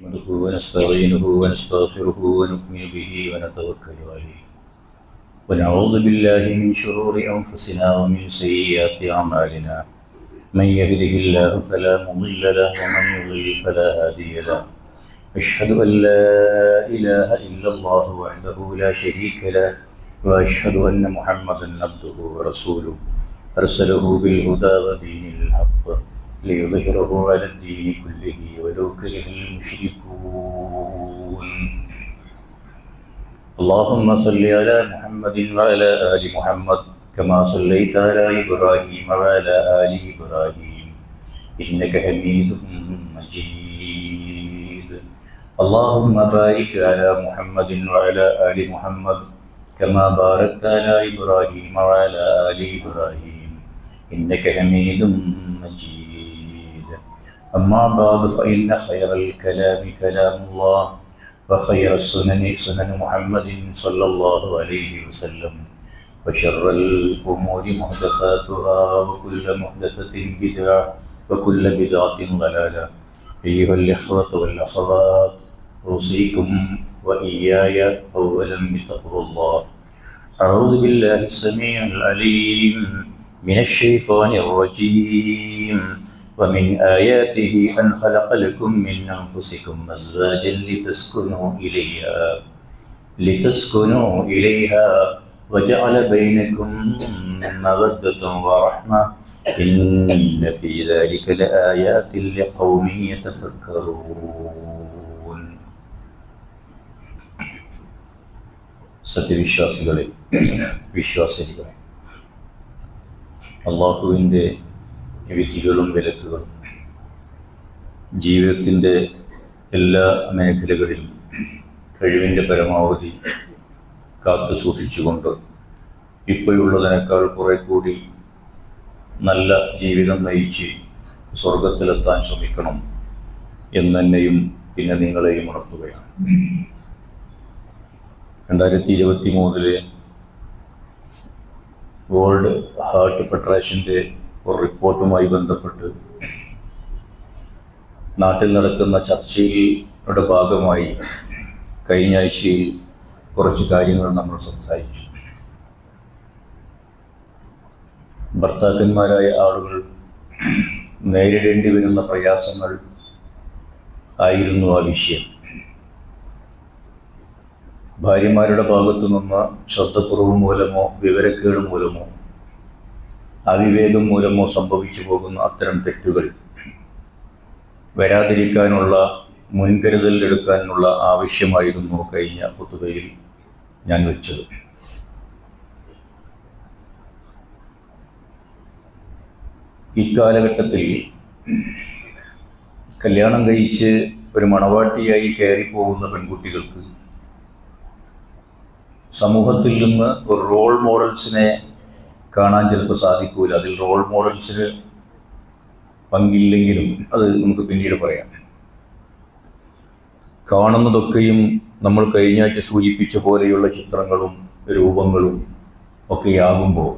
نحمده ونستعينه ونستغفره ونؤمن به ونتوكل عليه ونعوذ بالله من شرور أنفسنا ومن سيئات أعمالنا من يهده الله فلا مضل له ومن يضلل فلا هادي له أشهد أن لا إله إلا الله وحده لا شريك له وأشهد أن محمدا عبده ورسوله أرسله بالهدى ودين الحق ليظهره على الدين كله ولو كره المشركون اللهم صل على محمد وعلى آل محمد كما صليت على إبراهيم وعلى آل إبراهيم إنك حميد مجيد اللهم بارك على محمد وعلى آل محمد كما باركت على إبراهيم وعلى آل إبراهيم إنك حميد مجيد أما بعد فإن خير الكلام كلام الله وخير السنن سنن محمد صلى الله عليه وسلم وشر الأمور محدثاتها وكل محدثة بدعة وكل بدعة ضلالة أيها الإخوة والأخوات أوصيكم وإياي أولا بتقوى الله أعوذ بالله السميع العليم من الشيطان الرجيم ومن آياته أن خلق لكم من أنفسكم أزواجا لتسكنوا إليها وجعل بينكم مودة ورحمة إن في ذلك لآيات لقوم يتفكرون സത്യവിശ്വാസികളെ വിശ്വാസികളെ അല്ലാഹുവിൻ്റെ വിധികളും വിലക്കുകളും ജീവിതത്തിൻ്റെ എല്ലാ മേഖലകളിലും കഴിവിൻ്റെ പരമാവധി കാത്തു സൂക്ഷിച്ചുകൊണ്ട് ഇപ്പോഴുള്ളതിനേക്കാൾ കുറെ കൂടി നല്ല ജീവിതം നയിച്ച് സ്വർഗത്തിലെത്താൻ ശ്രമിക്കണം എന്നെന്നെയും പിന്നെ നിങ്ങളെയും ഉണർത്തുകയാണ്. 2023 വേൾഡ് ഹാർട്ട് ഫെഡറേഷൻ്റെ ഒരു റിപ്പോർട്ടുമായി ബന്ധപ്പെട്ട് നാട്ടിൽ നടക്കുന്ന ചർച്ചയുടെ ഭാഗമായി കഴിഞ്ഞ ആഴ്ചയിൽ കുറച്ച് കാര്യങ്ങൾ നമ്മൾ സംസാരിച്ചു. ഭർത്താക്കന്മാരായ ആളുകൾ നേരിടേണ്ടി വരുന്ന പ്രയാസങ്ങൾ ആയിരുന്നു ആ വിഷയം. ഭാര്യമാരുടെ ഭാഗത്തു നിന്ന് ശ്രദ്ധക്കുറവ് മൂലമോ വിവരക്കേട് മൂലമോ അവിവേകം മൂലമോ സംഭവിച്ചു പോകുന്ന അത്തരം തെറ്റുകൾ വരാതിരിക്കാനുള്ള മുൻകരുതൽ എടുക്കാനുള്ള ആവശ്യമായിരുന്നു കഴിഞ്ഞ ഖുതുബയിൽ ഞാൻ വെച്ചത്. ഇക്കാലഘട്ടത്തിൽ കല്യാണം കഴിച്ച് ഒരു മണവാട്ടിയായി കയറിപ്പോകുന്ന പെൺകുട്ടികൾക്ക് സമൂഹത്തിൽ നിന്ന് ഒരു റോൾ മോഡൽസിനെ കാണാൻ ചിലപ്പോൾ സാധിക്കൂല. അതിൽ റോൾ മോഡൽസിന് പങ്കില്ലെങ്കിലും അത് നമുക്ക് പിന്നീട് പറയാം. കാണുന്നതൊക്കെയും നമ്മൾ കഴിഞ്ഞാഴ്ച സൂചിപ്പിച്ച പോലെയുള്ള ചിത്രങ്ങളും രൂപങ്ങളും ഒക്കെയാകുമ്പോൾ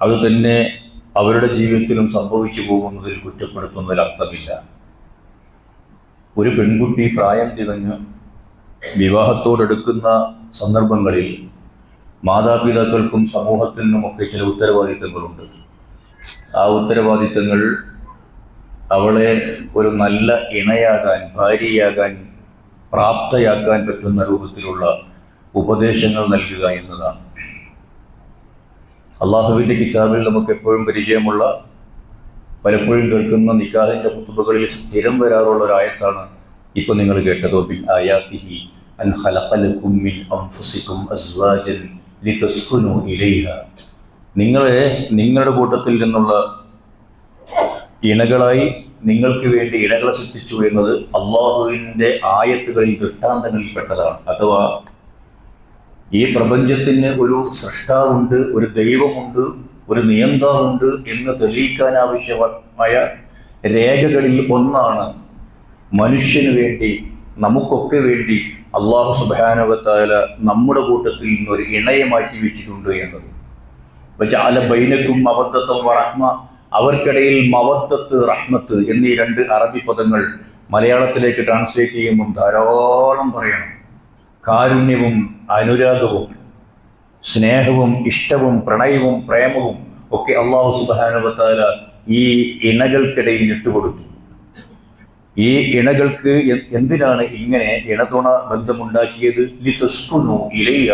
അത് തന്നെ അവരുടെ ജീവിതത്തിലും സംഭവിച്ചു പോകുന്നതിൽ കുറ്റപ്പെടുത്തുന്നതിൽ അർത്ഥമില്ല. ഒരു പെൺകുട്ടി പ്രായം തികഞ്ഞ് വിവാഹത്തോടെടുക്കുന്ന സന്ദർഭങ്ങളിൽ മാതാപിതാക്കൾക്കും സമൂഹത്തിൽ നിന്നുമൊക്കെ ചില ഉത്തരവാദിത്തങ്ങളുണ്ട്. ആ ഉത്തരവാദിത്തങ്ങൾ അവളെ ഒരു നല്ല ഇണയാകാൻ, ഭാര്യയാകാൻ പ്രാപ്തയാക്കാൻ പറ്റുന്ന രൂപത്തിലുള്ള ഉപദേശങ്ങൾ നൽകുക എന്നതാണ്. അള്ളാഹുവിൻ്റെ കിതാബിൽ നമുക്ക് എപ്പോഴും പരിചയമുള്ള, പലപ്പോഴും കേൾക്കുന്ന നിക്കാഹിൻ്റെ ഖുതുബകളിൽ സ്ഥിരം വരാറുള്ള ഒരു ആയത്താണ് ഇപ്പോൾ നിങ്ങൾ കേട്ടത്. ബിൻ ആയാതിഹി അൻ ഖലഖ ലക്കും മിൻ അൻഫുസികും അസ്വാജൻ ലിതസ്കുനു ഇലൈഹ. നിങ്ങളെ നിങ്ങളുടെ കൂട്ടത്തിൽ നിന്നുള്ള ഇണകളായി നിങ്ങൾക്ക് വേണ്ടി ഇണകളെ സൃഷ്ടിച്ചു എന്നത് അള്ളാഹുവിൻ്റെ ആയത്തുകളിൽ ദൃഷ്ടാന്തങ്ങളിൽപ്പെട്ടതാണ്. അഥവാ ഈ പ്രപഞ്ചത്തിന് ഒരു സൃഷ്ടാവുണ്ട്, ഒരു ദൈവമുണ്ട്, ഒരു നിയന്താവുണ്ട് എന്ന് തെളിയിക്കാൻ ആവശ്യമായ രേഖകളിൽ ഒന്നാണ് മനുഷ്യന് വേണ്ടി, നമുക്കൊക്കെ വേണ്ടി അള്ളാഹു സുബ്ഹാനഹു വ തആല നമ്മുടെ കൂട്ടത്തിൽ നിന്നൊരു ഇണയെ മാറ്റി വെച്ചിട്ടുണ്ട് എന്നത്. വജഅല ബൈനകും മവദ്ദത്തൻ വറഹ്മ, അവർക്കിടയിൽ മവദ്ദത്ത്, റഹ്മത്ത് എന്നീ രണ്ട് അറബി പദങ്ങൾ മലയാളത്തിലേക്ക് ട്രാൻസ്ലേറ്റ് ചെയ്യുമ്പം ധാരാളം പറയണം. കാരുണ്യവും അനുരാഗവും സ്നേഹവും ഇഷ്ടവും പ്രണയവും പ്രേമവും ഒക്കെ അല്ലാഹു സുബ്ഹാനഹു വ തആല ഈ ഇണകൾക്കിടയിൽ ഇട്ടുകൊടുത്തു. ഈ ഇണകൾക്ക് എന്തിനാണ് ഇങ്ങനെ ഇണതുണ ബന്ധമുണ്ടാക്കിയത്? ലിതസ്കുനു ഇലൈഹ,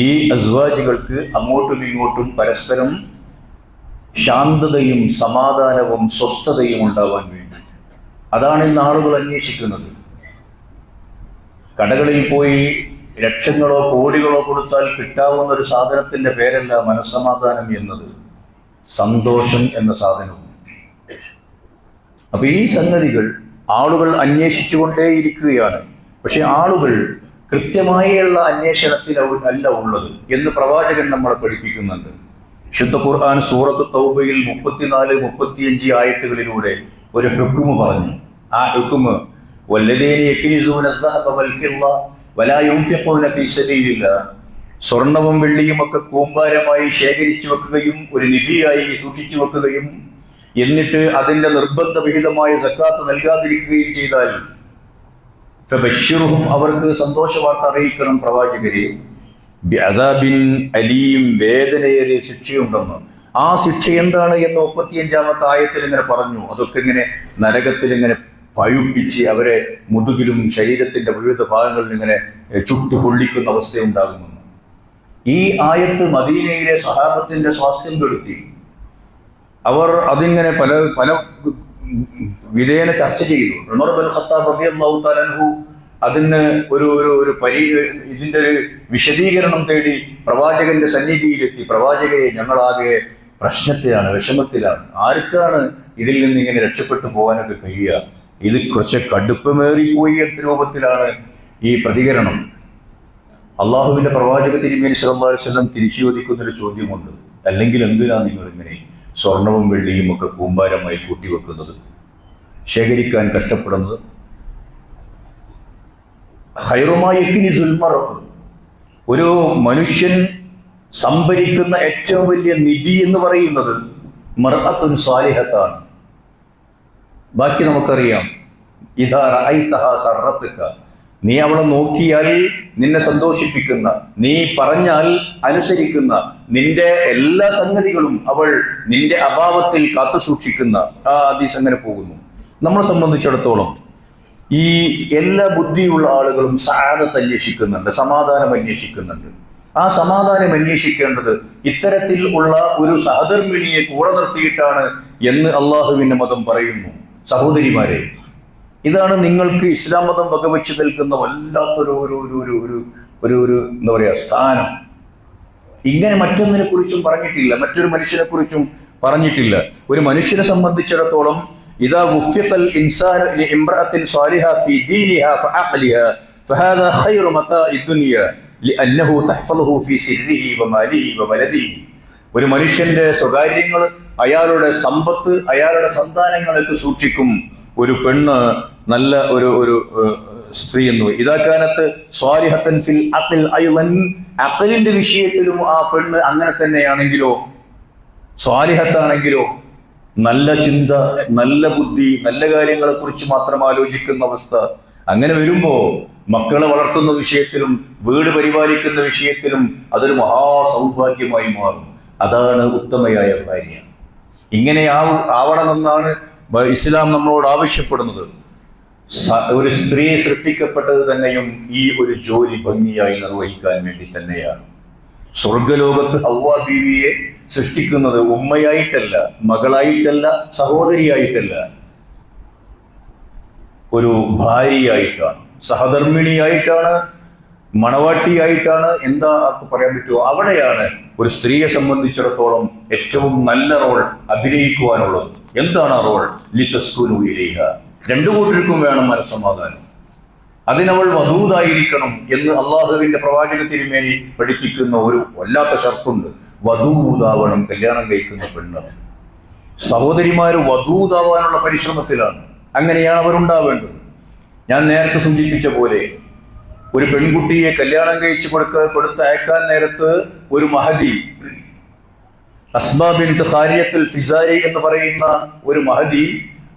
ഈ അസ്വാജികൾക്ക് അങ്ങോട്ടും ഇങ്ങോട്ടും പരസ്പരം ശാന്തതയും സമാധാനവും സ്വസ്ഥതയും ഉണ്ടാവാൻ വേണ്ടി. അതാണ് ഇന്ന് ആളുകൾ അന്വേഷിക്കുന്നത്. കടകളിൽ പോയി ലക്ഷങ്ങളോ കോടികളോ കൊടുത്താൽ കിട്ടാവുന്ന ഒരു സാധനത്തിന്റെ പേരല്ല മനസ്സമാധാനം എന്നത്, സന്തോഷം എന്ന സാധനവും. അപ്പൊ ഈ സംഗതികൾ ആളുകൾ അന്വേഷിച്ചുകൊണ്ടേയിരിക്കുകയാണ്. പക്ഷെ ആളുകൾ കൃത്യമായുള്ള അന്വേഷണത്തിൽ അല്ല ഉള്ളത് എന്ന് പ്രവാചകൻ നമ്മളെ പഠിപ്പിക്കുന്നുണ്ട്. ശുദ്ധ ഖുർആൻ സൂറത്ത് തൗബയിൽ 34-35 ആയത്തുകളിലൂടെ ഒരു ഹുക്മ് പറഞ്ഞു. ആ ഹുക്മ് വല്ലദീന യക്നിസൂന അദ്ദഹബ വൽഫിദ്ദ വലാ യുൻഫിഖൂന ഫീ സബീലില്ലാഹ്, സ്വർണവും വെള്ളിയും ഒക്കെ കൂമ്പാരമായി ശേഖരിച്ചു വെക്കുകയും ഒരു നിധിയായി സൂക്ഷിച്ചു വെക്കുകയും എന്നിട്ട് അതിന്റെ നിർബന്ധ വിഹിതമായ സക്കാത്ത് നൽകാതിരിക്കുകയും ചെയ്താൽ ഫബശ്ശിറുഹും, അവർക്ക് സന്തോഷ വാർത്ത അറിയിക്കണം പ്രവാചകരെ, ബിഅദാബിൻ അലീം, വേദനയേറിയ ശിക്ഷയുണ്ടെന്ന്. ആ ശിക്ഷ എന്താണ് എന്ന് 35-ാമത്തെ ആയത്തിൽ ഇങ്ങനെ പറഞ്ഞു. അതൊക്കെ ഇങ്ങനെ നരകത്തിൽ ഇങ്ങനെ പഴുപ്പിച്ച് അവരെ മുതുകിലും ശരീരത്തിന്റെ വിവിധ ഭാഗങ്ങളിൽ ഇങ്ങനെ ചുട്ടു പൊള്ളിക്കുന്ന അവസ്ഥയുണ്ടാകുമെന്ന്. ഈ ആയത്ത് മദീനയിലെ സഹാബത്തിന്റെ സ്വാസ്ഥ്യം കെടുത്തി. അവർ അതിങ്ങനെ പല പല വിധേന ചർച്ച ചെയ്തു. ഉമർ ഇബ്നുൽ ഖത്താബ് റളിയല്ലാഹു തആല അൻഹു അതിന് ഇതിന്റെ ഒരു വിശദീകരണം തേടി പ്രവാചകന്റെ സന്നിധിയിലെത്തി. പ്രവാചകയെ, ഞങ്ങളാകെ പ്രശ്നത്തിലാണ്, വിഷമത്തിലാണ്, ആർക്കാണ് ഇതിൽ നിന്ന് ഇങ്ങനെ രക്ഷപ്പെട്ടു പോകാനൊക്കെ കഴിയുക? ഇത് കുറച്ച് കടുപ്പമേറിപ്പോയി എന്ന രൂപത്തിലാണ് ഈ പ്രതികരണം. അള്ളാഹുവിന്റെ പ്രവാചക തിരുമേനി സല്ലല്ലാഹു അലൈഹി വസല്ലം തിരിച്ചു ചോദിക്കുന്നൊരു ചോദ്യമുണ്ട്. അല്ലെങ്കിൽ എന്തിനാ നിങ്ങൾ ഇങ്ങനെ സ്വർണവും വെള്ളിയും ഒക്കെ കൂമ്പാരമായി കൂട്ടിവെക്കുന്നത്, ശേഖരിക്കാൻ കഷ്ടപ്പെടുന്നത്? ഒരു മനുഷ്യൻ സംഭരിക്കുന്ന ഏറ്റവും വലിയ നിധി എന്ന് പറയുന്നത് മർഅത്തുൻ സാലിഹത്താണ്. ബാക്കി നമുക്കറിയാം. ഇദാ റഅയ്തഹാ സറത്തുക, നീ അവളെ നോക്കിയാൽ നിന്നെ സന്തോഷിപ്പിക്കുന്ന, നീ പറഞ്ഞാൽ അനുസരിക്കുന്ന, നിന്റെ എല്ലാ സംഗതികളും അവൾ നിന്റെ അഭാവത്തിൽ കാത്തു സൂക്ഷിക്കുന്ന ആ ഹദീസ് അങ്ങനെ പോകുന്നു. നമ്മളെ സംബന്ധിച്ചിടത്തോളം ഈ എല്ലാ ബുദ്ധിയുള്ള ആളുകളും സഅദത്ത് അന്വേഷിക്കുന്നുണ്ട്, സമാധാനം അന്വേഷിക്കുന്നുണ്ട്. ആ സമാധാനം അന്വേഷിക്കേണ്ടത് ഇത്തരത്തിൽ ഉള്ള ഒരു സഹധർമ്മിണിയെ കൂടെ നിർത്തിയിട്ടാണ് എന്ന് അള്ളാഹുവിന്റെ മതം പറയുന്നു. സഹോദരിമാരെ, ഇതാണ് നിങ്ങൾക്ക് ഇസ്ലാം മതം വകവെച്ച് നിൽക്കുന്ന വല്ലാത്തൊരു എന്താ പറയാ സ്ഥാനം. ഇങ്ങനെ മറ്റൊന്നിനെ കുറിച്ചും പറഞ്ഞിട്ടില്ല, മറ്റൊരു മനുഷ്യനെ കുറിച്ചും പറഞ്ഞിട്ടില്ല. ഒരു മനുഷ്യനെ സംബന്ധിച്ചിടത്തോളം ഇദാ വുഫിഖൽ ഇൻസാൻ ലിഇംറഅത്തിൻ സാലിഹ ഫീ ദീനിഹാ ഫഅഖ്ലിഹാ ഫഹാദാ ഖൈറു മതാഇദ് ദുനിയ ലിഅന്നഹു തഹ്ഫളുഹു ഫീ സിർരിഹി വമാലിഹി വവലദിഹി. ഒരു മനുഷ്യന്റെ സ്വകാര്യങ്ങൾ, അയാളുടെ സമ്പത്ത്, അയാളുടെ സന്താനങ്ങളൊക്കെ സൂക്ഷിക്കും ഒരു പെണ്ണ്, നല്ല ഒരു സ്ത്രീ എന്ന്. ഇതാക്കാനത്ത് സ്വാലിഹത്തൻ ഫിൽ അഖ്ൽ അയ്ളൻ, അഖ്ലിന്റെ വിഷയത്തിലും ആ പെണ്ണ് അങ്ങനെ തന്നെയാണെങ്കിലോ, സ്വാലിഹത്താണെങ്കിലോ, നല്ല ചിന്ത, നല്ല ബുദ്ധി, നല്ല കാര്യങ്ങളെ കുറിച്ച് മാത്രം ആലോചിക്കുന്ന അവസ്ഥ. അങ്ങനെ വരുമ്പോ മക്കളെ വളർത്തുന്ന വിഷയത്തിലും വീട് പരിപാലിക്കുന്ന വിഷയത്തിലും അതൊരു മഹാസൗഭാഗ്യമായി മാറും. അതാണ് ഉത്തമയായ ഭാര്യ. ഇങ്ങനെ ആവണമെന്നാണ് ഇസ്ലാം നമ്മളോട് ആവശ്യപ്പെടുന്നത്. ഒരു സ്ത്രീ സൃഷ്ടിക്കപ്പെട്ടത് തന്നെയും ഈ ഒരു ജോലി ഭംഗിയായി നിർവഹിക്കാൻ വേണ്ടി തന്നെയാണ്. സ്വർഗലോകത്ത് ഹവ്വ ബീവിയെ സൃഷ്ടിക്കുന്നത് ഉമ്മയായിട്ടല്ല, മകളായിട്ടല്ല, സഹോദരിയായിട്ടല്ല, ഒരു ഭാര്യയായിട്ടാണ്, സഹധർമ്മിണിയായിട്ടാണ്, മണവാട്ടിയായിട്ടാണ്. എന്താ പറയാൻ പറ്റുമോ? അവിടെയാണ് ഒരു സ്ത്രീയെ സംബന്ധിച്ചിടത്തോളം ഏറ്റവും നല്ല റോൾ അഭിനയിക്കുവാനുള്ളത്. എന്താണ് ആ റോൾ? ലിതസ്കുനു ഇലൈഹ, രണ്ടു കൂട്ടർക്കും വേണം മനസ്സമാധാനം. അതിനവൾ വധൂതായിരിക്കണം എന്ന് അള്ളാഹുവിന്റെ പ്രവാചക തിരുമേനി പഠിപ്പിക്കുന്ന ഒരു വല്ലാത്ത ഷർത്തുണ്ട്. വധൂതാവണം, കല്യാണം കഴിക്കുന്ന പെണ്ണ്. സഹോദരിമാര് വധൂതാവാനുള്ള പരിശ്രമത്തിലാണ്. അങ്ങനെയാണ് അവരുണ്ടാവേണ്ടത്. ഞാൻ നേരത്തെ സൂചിപ്പിച്ച പോലെ ഒരു പെൺകുട്ടിയെ കല്യാണം കഴിച്ച് കൊടുത്തയക്കാൻ നേരത്ത് ഒരു മഹദി, അസ്മാ ബിൻത് ഖാരിയത്തുൽ ഫിസാരി എന്ന് പറയുന്ന ഒരു മഹദി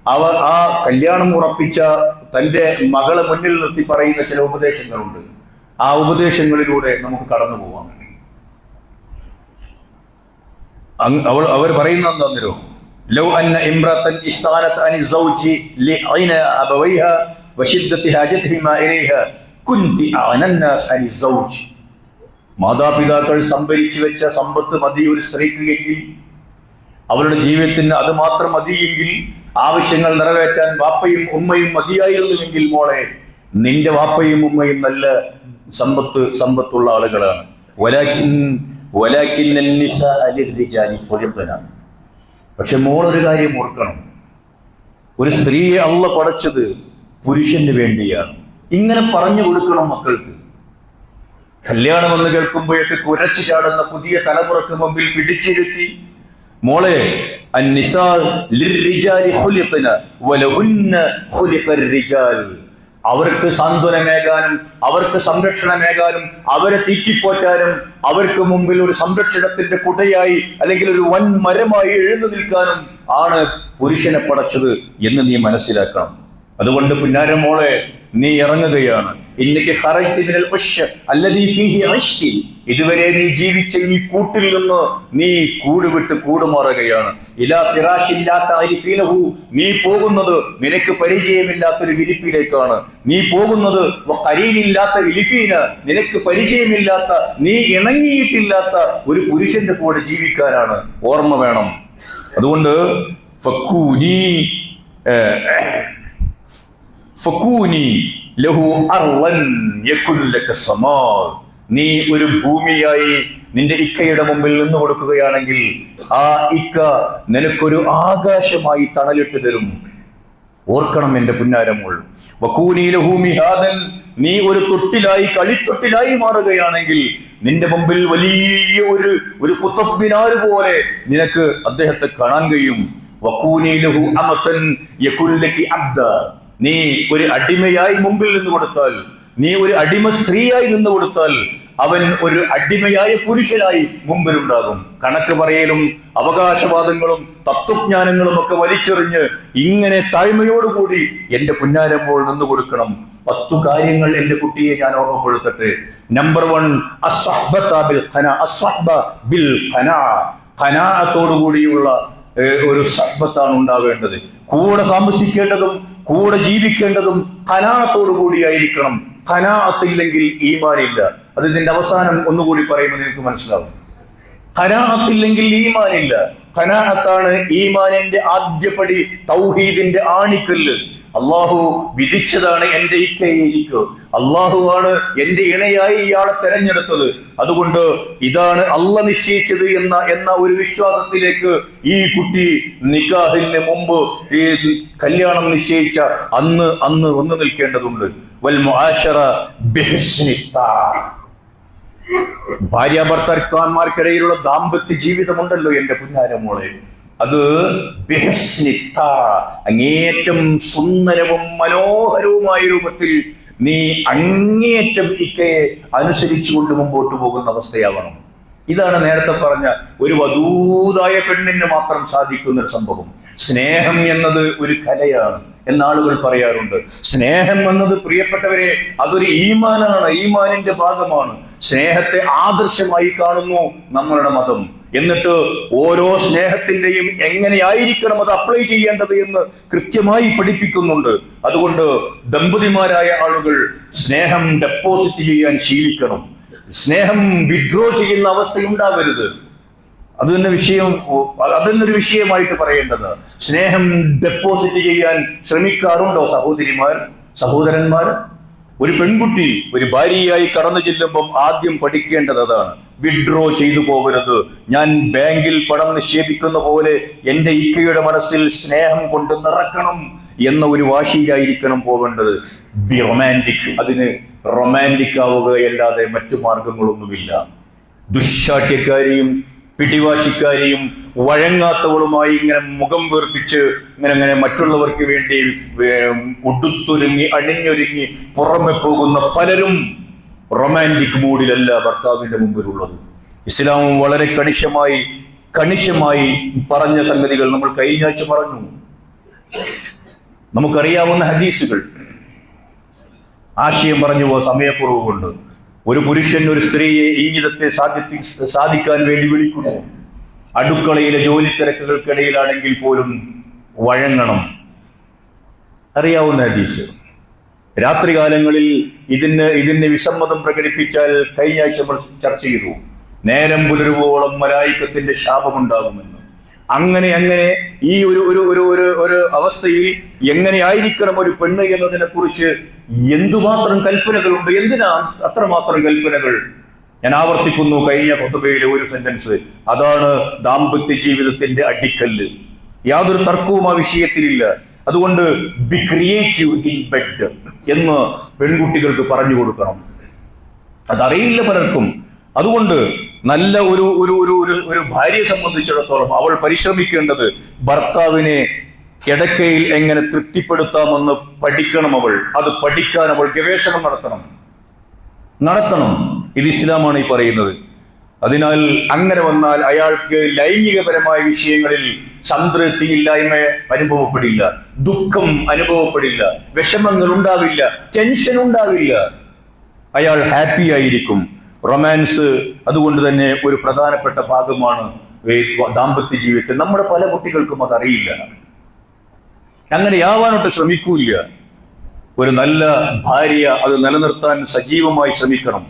അവർ ആ കല്യാണം ഉറപ്പിച്ച തൻ്റെ മകളെ മുന്നിൽ നിർത്തി പറയുന്ന ചില ഉപദേശങ്ങളുണ്ട്. ആ ഉപദേശങ്ങളിലൂടെ നമുക്ക് കടന്നു പോവാം. അവർ പറയുന്ന എന്താന്നോ, ലൗ അന്ന ഇംറഅത്തൻ ഇസ്താനത് അനി സൗജി ലിഅന അബവൈഹ വശിദ്ദതി ഹാജതിഹിമാ ഇലൈഹ കുന്തി അഅനന്നാസ് അനി സൗജ്. മാതാപിതാക്കൾ സംഭരിച്ചു വെച്ച സമ്പത്ത് മതി ഒരു സ്ത്രീക്ക് എങ്കിൽ, അവരുടെ ജീവിതത്തിന് അത് മാത്രം മതിയെങ്കിൽ, ആവശ്യങ്ങൾ നിറവേറ്റാൻ വാപ്പയും ഉമ്മയും മതിയായിരുന്നുവെങ്കിൽ മോളെ, നിന്റെ വാപ്പയും ഉമ്മയും നല്ല സമ്പത്തുള്ള ആളുകളാണ്. പക്ഷെ മോളൊരു കാര്യം ഓർക്കണം, ഒരു സ്ത്രീയെ അള്ളാഹ് പടച്ചത് പുരുഷന് വേണ്ടിയാണ്. ഇങ്ങനെ പറഞ്ഞു കൊടുക്കണം മക്കൾക്ക്. കല്യാണം എന്ന് കേൾക്കുമ്പോഴേക്ക് കുരച്ചു ചാടുന്ന പുതിയ തലമുറക്ക് മുമ്പിൽ പിടിച്ചിരുത്തി, മോളെ അവർക്ക് സാന്ത്വനമേകാനും അവർക്ക് സംരക്ഷണമേകാനും അവരെ തീറ്റിപ്പോറ്റാനും അവർക്ക് മുമ്പിൽ ഒരു സംരക്ഷണത്തിന്റെ കുടയായി അല്ലെങ്കിൽ ഒരു വൻ മരമായി എഴുന്നു നിൽക്കാനും ആണ് പുരുഷനെ പടച്ചത് എന്ന് നീ മനസ്സിലാക്കണം. അതുകൊണ്ട് പുന്നാര മോളെ, നീ ഇറങ്ങുകയാണ്. ഇതുവരെ നീ ജീവിച്ച ഈ കൂട്ടിൽ നിന്ന് നീ കൂട് വിട്ട് കൂടുമാറുകയാണ്. നീ പോകുന്നത് നിനക്ക് പരിചയമില്ലാത്തൊരു വിരിപ്പിലേക്കാണ്. നീ പോകുന്നത് നിനക്ക് പരിചയമില്ലാത്ത, നീ ഇണങ്ങിയിട്ടില്ലാത്ത ഒരു പുരുഷന്റെ കൂടെ ജീവിക്കാനാണ്. ഓർമ്മ വേണം. അതുകൊണ്ട് നീ ഒരു ഭൂമിയായി നിന്റെ ഇക്കയുടെ മുമ്പിൽ നിന്ന് കൊടുക്കുകയാണെങ്കിൽ ആ ഇക്ക നിനക്കൊരു ആകാശമായി തണലിട്ട് തരും. ഓർക്കണം എന്റെ പുന്നാരമോൾ. നീ ഒരു തൊട്ടിലായി, കളിത്തൊട്ടിലായി മാറുകയാണെങ്കിൽ നിന്റെ മുമ്പിൽ വലിയ ഒരു കുത്തബ് മിനാർ പോലെ നിനക്ക് അദ്ദേഹത്തെ കാണാൻ കഴിയും. നീ ഒരു അടിമയായി മുമ്പിൽ നിന്ന് കൊടുത്താൽ, നീ ഒരു അടിമ സ്ത്രീയായി നിന്ന് കൊടുത്താൽ, അവൻ ഒരു അടിമയായ പുരുഷനായി മുമ്പിലുണ്ടാകും. കണക്ക് പറയലും അവകാശവാദങ്ങളും തത്വജ്ഞാനങ്ങളും ഒക്കെ വലിച്ചെറിഞ്ഞ് ഇങ്ങനെ താഴ്മയോടുകൂടി എന്റെ പുന്നാരമ്പോൾ നിന്ന് കൊടുക്കണം. 10 കാര്യങ്ങൾ എന്റെ കുട്ടിയെ ഞാൻ ഓർമ്മപ്പെടുത്തട്ടെ. നമ്പർ 1, ഖനാഅത്തോടുകൂടിയുള്ള ഒരു സഹബത്താണ് ഉണ്ടാവേണ്ടത്. കൂടെ താമസിക്കേണ്ടതും കൂടെ ജീവിക്കേണ്ടതും ഖനാഅത്തോടു കൂടിയായിരിക്കണം. ഖനാഅത്തില്ലെങ്കിൽ ഈമാനില്ല. അത് ഇതിന്റെ അവസാനം ഒന്നുകൂടി പറയുമ്പോൾ നിങ്ങൾക്ക് മനസ്സിലാവും. ഖനാഅത്തില്ലെങ്കിൽ ഈമാനില്ല. ഖനാഅത്താണ് ഈമാനിന്റെ ആദ്യപടി, തൗഹീദിന്റെ ആണിക്കല്ല്. അള്ളാഹു വിധിച്ചതാണ് എന്റെ ഇക്കയിലേക്ക്. അള്ളാഹുവാണ് എന്റെ ഇണയായി ഇയാളെ തെരഞ്ഞെടുത്തത്. അതുകൊണ്ട് ഇതാണ് അള്ളാഹ് നിശ്ചയിച്ചത് എന്ന ഒരു വിശ്വാസത്തിലേക്ക് ഈ കുട്ടി നിക്കാഹിന് മുമ്പ് ഈ കല്യാണം നിശ്ചയിച്ച അന്ന് വന്നു നിൽക്കേണ്ടതുണ്ട്. വൽ മുആശറ ബിഹുസ്നി താഅ. ഭാര്യ ഭർത്താക്കന്മാർക്കിടയിലുള്ള ദാമ്പത്യ ജീവിതമുണ്ടല്ലോ എന്റെ പുന്നാരമോളെ, അത് അങ്ങേയറ്റം സുന്ദരവും മനോഹരവുമായ രൂപത്തിൽ നീ അങ്ങേയറ്റം ഇക്കയെ അനുസരിച്ചുകൊണ്ട് മുമ്പോട്ട് പോകുന്ന അവസ്ഥയാവണം. ഇതാണ് നേരത്തെ പറഞ്ഞ ഒരു വധൂതായ പെണ്ണിന് മാത്രം സാധിക്കുന്ന ഒരു സംഭവം. സ്നേഹം എന്നത് ഒരു കലയാണ് എന്നാളുകൾ പറയാറുണ്ട്. സ്നേഹം എന്നത് പ്രിയപ്പെട്ടവരെ അതൊരു ഈമാനാണ്, ഈമാനിന്റെ ഭാഗമാണ്. സ്നേഹത്തെ ആദർശമായി കാണുന്നു നമ്മളുടെ മതം. എന്നിട്ട് ഓരോ സ്നേഹത്തിന്റെയും എങ്ങനെയായിരിക്കണം അത് അപ്ലൈ ചെയ്യേണ്ടത് എന്ന് കൃത്യമായി പഠിപ്പിക്കുന്നുണ്ട്. അതുകൊണ്ട് ദമ്പതിമാരായ ആളുകൾ സ്നേഹം ഡെപ്പോസിറ്റ് ചെയ്യാൻ ശീലിക്കണം. സ്നേഹം വിഡ്രോ ചെയ്യുന്ന അവസ്ഥയുണ്ടാവരുത്. അതൊരു വിഷയമായിട്ട് പറയേണ്ടത്. സ്നേഹം ഡെപ്പോസിറ്റ് ചെയ്യാൻ ശ്രമിക്കാറുണ്ടോ സഹോദരന്മാർ? ഒരു പെൺകുട്ടി ഒരു ഭാര്യയായി കടന്നു ചെല്ലുമ്പം ആദ്യം പഠിക്കേണ്ടത് അതാണ്. വിഡ്രോ ചെയ്തു പോകരുത്. ഞാൻ ബാങ്കിൽ പണം നിക്ഷേപിക്കുന്ന പോലെ എൻ്റെ ഇക്കയുടെ മനസ്സിൽ സ്നേഹം കൊണ്ട് നിറക്കണം എന്ന ഒരു വാശിയിലായിരിക്കണം പോകേണ്ടത്. B romantic. അതിന് റൊമാൻറ്റിക് ആവുകയല്ലാതെ മറ്റു മാർഗങ്ങളൊന്നുമില്ല. ദുശ്ശാഠ്യക്കാരിയും പിടിവാശിക്കാരിയും വഴങ്ങാത്തവളുമായി ഇങ്ങനെ മുഖം വീർപ്പിച്ച് ഇങ്ങനെ മറ്റുള്ളവർക്ക് വേണ്ടി ഉടുത്തൊരുങ്ങി അണിഞ്ഞൊരുങ്ങി പുറമെ പോകുന്ന പലരും റൊമാൻറ്റിക് മൂഡിലല്ല ഭർത്താവിന്റെ മുമ്പിലുള്ളത്. ഇസ്ലാം വളരെ കണിശമായി പറഞ്ഞ സംഗതികൾ നമ്മൾ കഴിഞ്ഞ ആഴ്ച പറഞ്ഞു. നമുക്കറിയാവുന്ന ഹദീസുകൾ. ആശയം പറഞ്ഞു സമയക്കുറവ് കൊണ്ട്. ഒരു പുരുഷൻ ഒരു സ്ത്രീയെ ഇംഗിതത്തെ സാധിക്കാൻ വേണ്ടി വിളിക്കുന്നു. അടുക്കളയിലെ ജോലി തിരക്കുകൾക്കിടയിലാണെങ്കിൽ പോലും വഴങ്ങണം. അറിയാവുന്ന ഹദീസ്. രാത്രികാലങ്ങളിൽ ഇതിന് വിസമ്മതം പ്രകടിപ്പിച്ചാൽ കഴിഞ്ഞ ആഴ്ച നമ്മൾ ചർച്ച ചെയ്തു, നേരം പുലരുവോളം മലായികത്തിന്റെ ശാപമുണ്ടാകുമെന്ന്. അങ്ങനെ ഈ ഒരു അവസ്ഥയിൽ എങ്ങനെയായിരിക്കണം ഒരു പെണ്ണ് എന്നതിനെ കുറിച്ച് എന്തുമാത്രം കൽപ്പനകളുണ്ട്. എന്തിനാ അത്രമാത്രം കൽപ്പനകൾ? ഞാൻ ആവർത്തിക്കുന്നു കഴിഞ്ഞ ഖുതുബയിലെ ഒരു സെന്റൻസ്. അതാണ് ദാമ്പത്യ ജീവിതത്തിന്റെ അടിക്കല്ല്. യാതൊരു തർക്കവും ആ വിഷയത്തിലില്ല. അതുകൊണ്ട് ബി ക്രിയേറ്റീവ് ഇൻ ബെഡ് എന്ന് പെൺകുട്ടികൾക്ക് പറഞ്ഞു കൊടുക്കണം. അതറിയില്ല പലർക്കും. അതുകൊണ്ട് നല്ല ഒരു ഭാര്യയെ സംബന്ധിച്ചിടത്തോളം അവൾ പരിശ്രമിക്കേണ്ടത് ഭർത്താവിനെ കിടക്കയിൽ എങ്ങനെ തൃപ്തിപ്പെടുത്താമെന്ന് പഠിക്കണം. അത് പഠിക്കാൻ അവൾ ഗവേഷണം നടത്തണം. ഇത് ഇസ്ലാമാണ് ഈ പറയുന്നത്. അതിനാൽ അങ്ങനെ വന്നാൽ അയാൾക്ക് ലൈംഗികപരമായ വിഷയങ്ങളിൽ സംതൃപ്തി ഇല്ലായ്മ അനുഭവപ്പെടില്ല, ദുഃഖം അനുഭവപ്പെടില്ല, വിഷമങ്ങൾ ഉണ്ടാവില്ല, ടെൻഷൻ ഉണ്ടാവില്ല. അയാൾ ഹാപ്പി ആയിരിക്കും. റൊമാൻസ് അതുകൊണ്ട് തന്നെ ഒരു പ്രധാനപ്പെട്ട ഭാഗമാണ് ദാമ്പത്യ ജീവിതത്തിൽ. നമ്മുടെ പല കുട്ടികൾക്കും അതറിയില്ല. അങ്ങനെയാവാനോട്ട് ശ്രമിക്കൂല്ല. ഒരു നല്ല ഭാര്യ അത് നിലനിർത്താൻ സജീവമായി ശ്രമിക്കണം.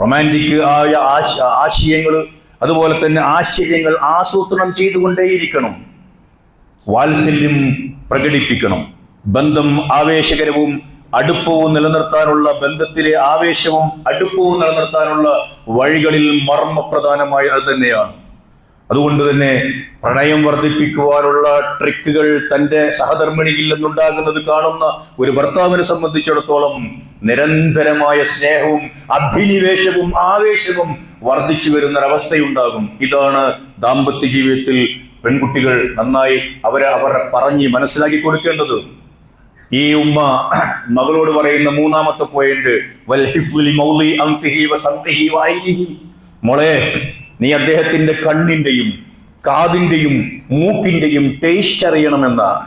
റൊമാൻറ്റിക് ആയ ആശയങ്ങൾ അതുപോലെ തന്നെ ആശ്ചര്യങ്ങൾ ആസൂത്രണം ചെയ്തുകൊണ്ടേയിരിക്കണം. വാത്സല്യം പ്രകടിപ്പിക്കണം. ബന്ധം ആവേശകരവും അടുപ്പവും നിലനിർത്താനുള്ള ബന്ധത്തിലെ ആവേശവും അടുപ്പവും നിലനിർത്താനുള്ള വഴികളിൽ മർമ്മപ്രധാനമായ അത് തന്നെയാണ്. അതുകൊണ്ട് തന്നെ പ്രണയം വർദ്ധിപ്പിക്കുവാനുള്ള ട്രിക്കുകൾ തൻ്റെ സഹധർമ്മിണിയിൽ നിന്നുണ്ടാകുന്നത് കാണുന്ന ഒരു ഭർത്താവിനെ സംബന്ധിച്ചിടത്തോളം നിരന്തരമായ സ്നേഹവും അഭിനിവേശവും ആവേശവും വർദ്ധിച്ചു വരുന്നൊരവസ്ഥയുണ്ടാകും. ഇതാണ് ദാമ്പത്യ ജീവിതത്തിൽ പെൺകുട്ടികൾ നന്നായി അവരെ പറഞ്ഞ് മനസ്സിലാക്കി കൊടുക്കേണ്ടത്. ഈ ഉമ്മ മകളോട് പറയുന്ന മൂന്നാമത്തെ പോയിന്റ്, മോളെ, നീ അദ്ദേഹത്തിന്റെ കണ്ണിന്റെയും കാതിന്റെയും മൂക്കിന്റെയും ടേസ്റ്റ് അറിയണമെന്നാണ്.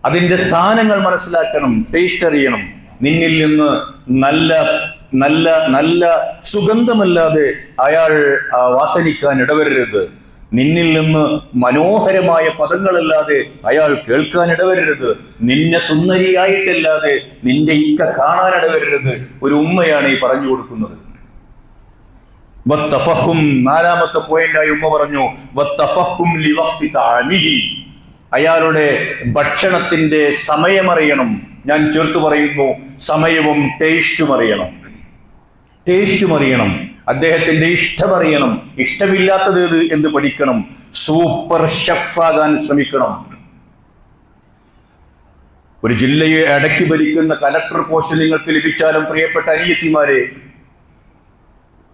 അതിന്റെ സ്ഥാനങ്ങൾ മനസ്സിലാക്കണം, ടേസ്റ്റ് അറിയണം. നിന്നിൽ നിന്ന് നല്ല നല്ല നല്ല സുഗന്ധമല്ലാതെ അയാൾ വാസനിക്കാൻ ഇടവരരുത്. നിന്നിൽ നിന്ന് മനോഹരമായ പദങ്ങളല്ലാതെ അയാൾ കേൾക്കാൻ ഇടവരരുത്. നിന്നെ സുന്ദരിയായിട്ടല്ലാതെ നിന്റെ ഇക്ക കാണാൻ ഇടവരരുത്. ഒരു ഉമ്മയാണ് ഈ പറഞ്ഞു കൊടുക്കുന്നത്. നാലാമത്തെ പോയിന്റായി ഉമ്മ പറഞ്ഞു, അയാളുടെ ഭക്ഷണത്തിന്റെ സമയമറിയണം. ഞാൻ ചേർത്ത് പറയുന്നു, സമയവും ടേസ്റ്റും അറിയണം. അദ്ദേഹത്തിന്റെ ഇഷ്ടമറിയണം. ഇഷ്ടമില്ലാത്തത് ഏത് എന്ന് പഠിക്കണം. സൂപ്പർ ഷെഫാകാൻ ശ്രമിക്കണം. ഒരു ജില്ലയെ അടക്കി ഭരിക്കുന്ന കലക്ടർ പോസ്റ്റ് നിങ്ങൾക്ക് ലഭിച്ചാലും പ്രിയപ്പെട്ട അനിയത്തിമാരെ,